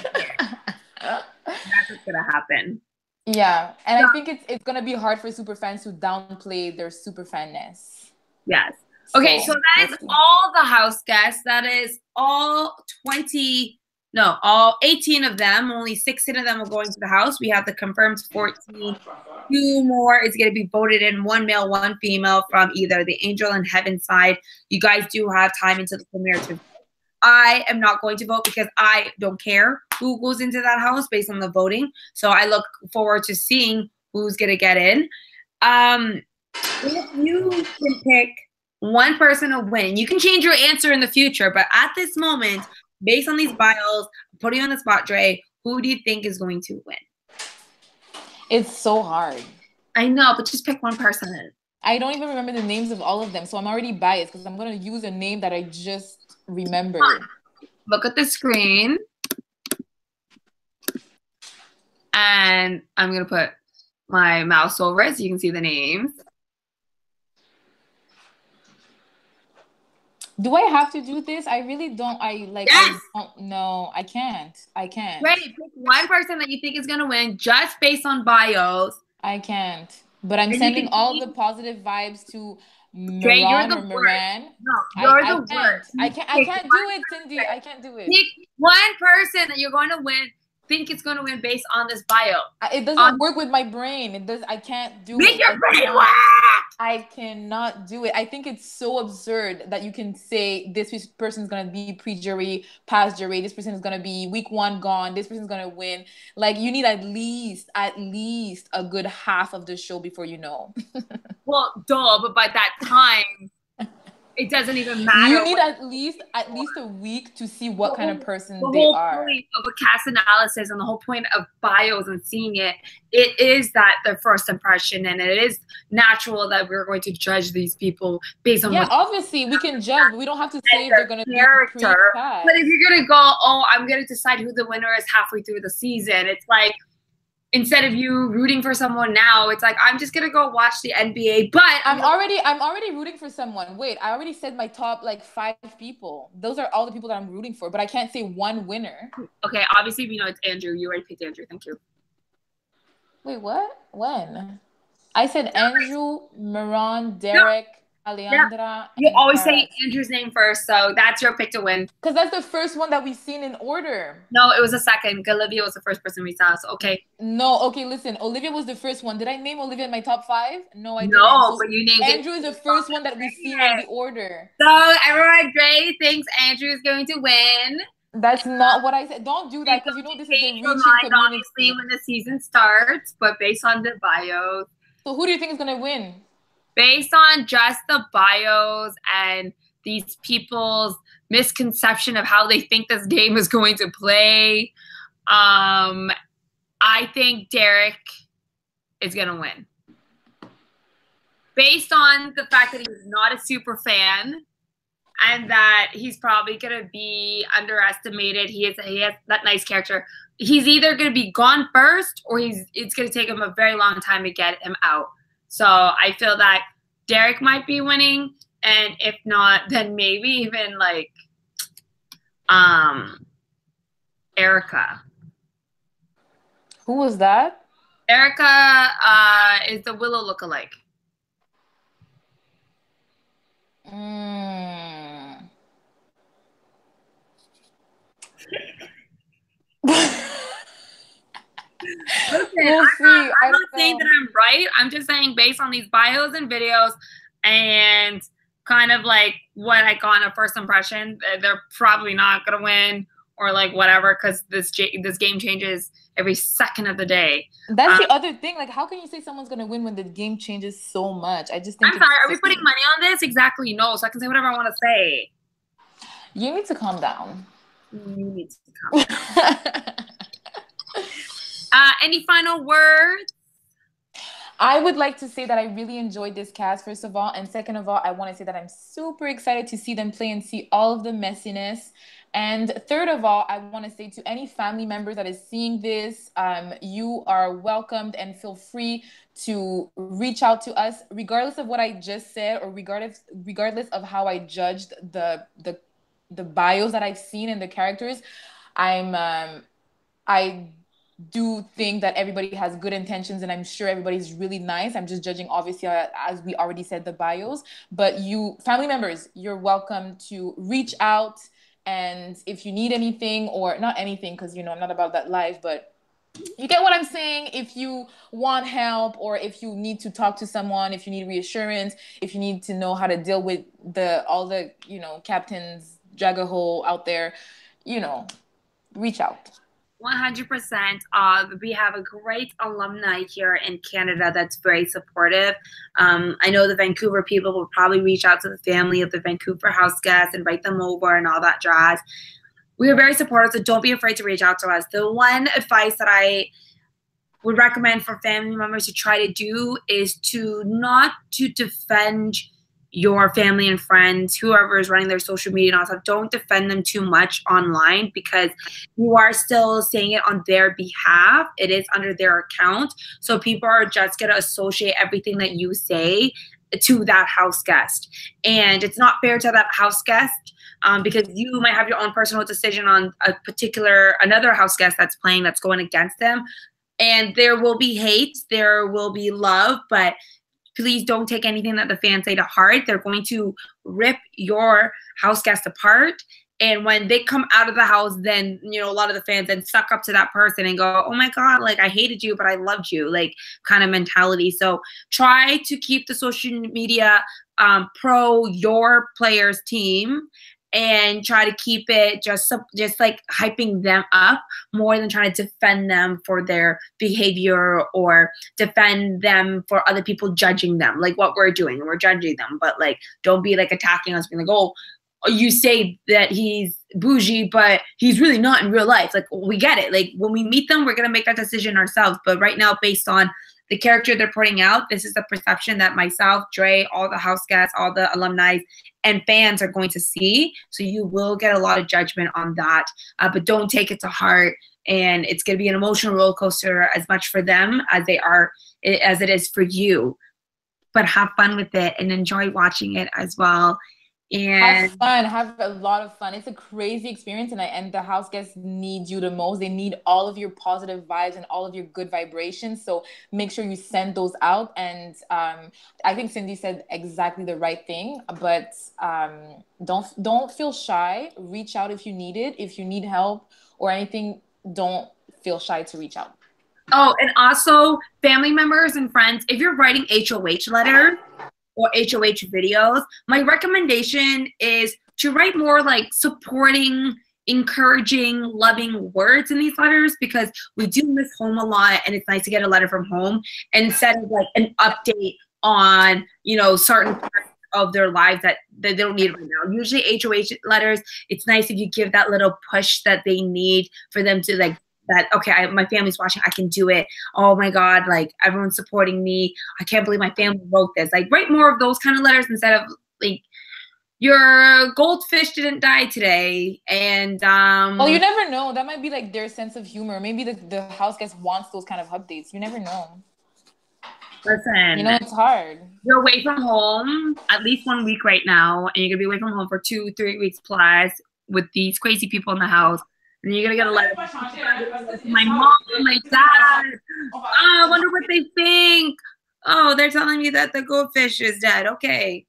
what's gonna happen. Yeah, and I think it's gonna be hard for super fans to downplay their super fanness. Yes. Okay, so that is all the house guests. That is all 18 of them. Only 16 of them are going to the house. We have the confirmed 14. 2 more is going to be voted in, 1 male, 1 female from either the Angel and Heaven side. You guys do have time until the premiere to vote. I am not going to vote because I don't care who goes into that house based on the voting. So I look forward to seeing who's going to get in. If you can pick one person to win, you can change your answer in the future. But at this moment, based on these bios, putting you on the spot, Dre, who do you think is going to win? It's so hard. I know, but just pick one person. I don't even remember the names of all of them, so I'm already biased because I'm going to use a name that I just remembered. Look at the screen. And I'm going to put my mouse over it so you can see the names. Do I have to do this? I really don't. Yes. I don't know. I can't. Great. Pick one person that you think is going to win just based on bios. I can't. But I'm sending all the positive vibes to Moran or Moran. No, you're the worst. I can't do it, Sindy. I can't do it. Pick one person that you're going to win. Think it's going to win based on this bio. It doesn't work with my brain. I can't do it. Make your brain work. I cannot do it. I think it's so absurd that you can say this person's going to be pre-jury, past jury. This person is going to be week 1 gone. This person's going to win. Like, you need at least a good half of the show before you know. Well, duh, but by that time, it doesn't even matter. You need at least a week to see what kind of person they are. The whole point of a cast analysis and the whole point of bios and seeing it is that the first impression, and it is natural that we're going to judge these people based on obviously we can judge, but we don't have to say if they're going to be character. But if you're going to go, oh, I'm going to decide who the winner is halfway through the season, it's like, instead of you rooting for someone now, it's like, I'm just going to go watch the NBA. But I'm already rooting for someone. Wait, I already said my top 5 people. Those are all the people that I'm rooting for, but I can't say one winner. Okay, obviously we know it's Andrew. You already picked Andrew. Thank you. Wait, what? When? I said Andrew, Moran, Derek. Alejandra. You and always Caras. say Andrew's name first, so that's your pick to win. Because that's the first one that we've seen in order. No, it was the second. Olivia was the first person we saw, so okay. No, okay, listen. Olivia was the first one. Did I name Olivia in my top 5? No, I didn't. No, So but you named Andrew is the first one that we've seen in the order. So everyone, Dre thinks Andrew is going to win. That's not what I said. Don't do that because you know this is a Change reaching your mind, community. obviously, when the season starts, but based on the bios. So who do you think is going to win? Based on just the bios and these people's misconception of how they think this game is going to play, I think Derek is going to win. Based on the fact that he's not a super fan and that he's probably going to be underestimated. He has that nice character. He's either going to be gone first or it's going to take him a very long time to get him out. So I feel that Derek might be winning, and if not, then maybe even like Erica. Who was that? Erica is the Willow lookalike. Listen, I'm not saying that I'm right. I'm just saying based on these bios and videos and kind of like what I got on a first impression, they're probably not going to win or like whatever because this game changes every second of the day. That's the other thing. Like, how can you say someone's going to win when the game changes so much? I just think I'm sorry. Are we putting money on this? Exactly. No. So I can say whatever I want to say. You need to calm down. You need to calm down. Any final words? I would like to say that I really enjoyed this cast, first of all. And second of all, I want to say that I'm super excited to see them play and see all of the messiness. And third of all, I want to say to any family member that is seeing this, you are welcomed and feel free to reach out to us, regardless of what I just said or regardless of how I judged the bios that I've seen and the characters. I do think that everybody has good intentions and I'm sure everybody's really nice. I'm just judging, obviously, as we already said, the bios. But you, family members, you're welcome to reach out. And if you need anything, or not anything, because, you know, I'm not about that life, but you get what I'm saying. If you want help or if you need to talk to someone, if you need reassurance, if you need to know how to deal with all the, you know, captains, drag-a-hole out there, you know, reach out. 100%. We have a great alumni here in Canada that's very supportive. I know the Vancouver people will probably reach out to the family of the Vancouver house guests, invite them over and all that jazz. We are very supportive, so don't be afraid to reach out to us. The one advice that I would recommend for family members to try to do is to not to defend your family and friends, whoever is running their social media and all stuff. Don't defend them too much online because you are still saying it on their behalf. It is under their account. So people are just going to associate everything that you say to that house guest. And it's not fair to that house guest because you might have your own personal decision on another house guest that's playing that's going against them. And there will be hate, there will be love, but please don't take anything that the fans say to heart. They're going to rip your house guest apart. And when they come out of the house, then, you know, a lot of the fans then suck up to that person and go, oh my God, like I hated you, but I loved you, like kind of mentality. So try to keep the social media pro your players team and try to keep it just like hyping them up more than trying to defend them for their behavior or defend them for other people judging them, like what we're doing. We're judging them, but like don't be like attacking us, being like, oh, you say that he's bougie, but he's really not in real life. Like we get it. Like when we meet them, we're gonna make that decision ourselves. But right now, based on the character they're putting out, this is the perception that myself, Dre, all the house guests, all the alumni, and fans are going to see. So you will get a lot of judgment on that, but don't take it to heart. And it's going to be an emotional roller coaster as much for them as it is for you. But have fun with it and enjoy watching it as well. And have fun. Have a lot of fun. It's a crazy experience, and the house guests need you the most. They need all of your positive vibes and all of your good vibrations. So make sure you send those out. And I think Sindy said exactly the right thing. But don't feel shy. Reach out if you need it. If you need help or anything, don't feel shy to reach out. Oh, and also family members and friends, if you're writing HOH letters or HOH videos, my recommendation is to write more like supporting, encouraging, loving words in these letters, because we do miss home a lot and it's nice to get a letter from home instead of like an update on, you know, certain parts of their lives that they don't need right now. Usually HOH letters, it's nice if you give that little push that they need for them to like, that, okay, my family's watching, I can do it. Oh my God, like everyone's supporting me. I can't believe my family wrote this. Like write more of those kind of letters instead of like, your goldfish didn't die today. And well, you never know. That might be like their sense of humor. Maybe the house guest wants those kind of updates. You never know. Listen, you know, it's hard. You're away from home at least 1 week right now, and you're gonna be away from home for 2-3 weeks plus with these crazy people in the house. And you're gonna get a letter. My mom, my dad. Oh, I wonder what they think. Oh, they're telling me that the goldfish is dead. Okay.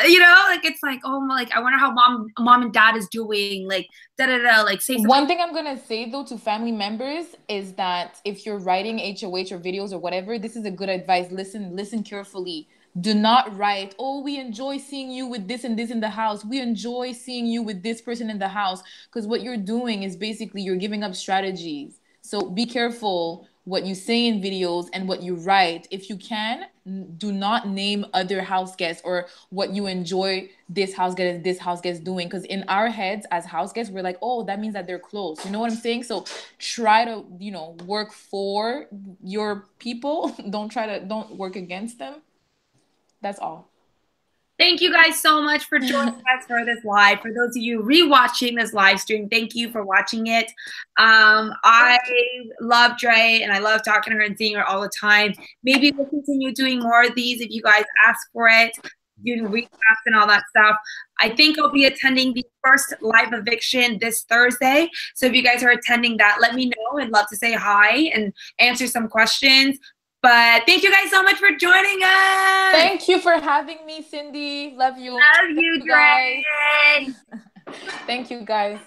You know, like it's like, oh, like I wonder how mom and dad is doing. Like like say something. One thing I'm gonna say though to family members is that if you're writing HOH or videos or whatever, this is a good advice. Listen carefully. Do not write, oh, we enjoy seeing you with this and this in the house. We enjoy seeing you with this person in the house. Because what you're doing is basically you're giving up strategies. So be careful what you say in videos and what you write. If you can, do not name other house guests or what you enjoy this house guest doing. Because in our heads as house guests, we're like, oh, that means that they're close. You know what I'm saying? So try to, you know, work for your people. Don't work against them. That's all. Thank you guys so much for joining us for this live. For those of you rewatching this live stream, thank you for watching it. I love Dre and I love talking to her and seeing her all the time. Maybe we'll continue doing more of these if you guys ask for it, doing recaps and all that stuff. I think I'll be attending the first live eviction this Thursday. So if you guys are attending that, let me know. I'd love to say hi and answer some questions. But thank you guys so much for joining us. Thank you for having me, Sindy. Love you. Love you, Dre. Thank you, guys.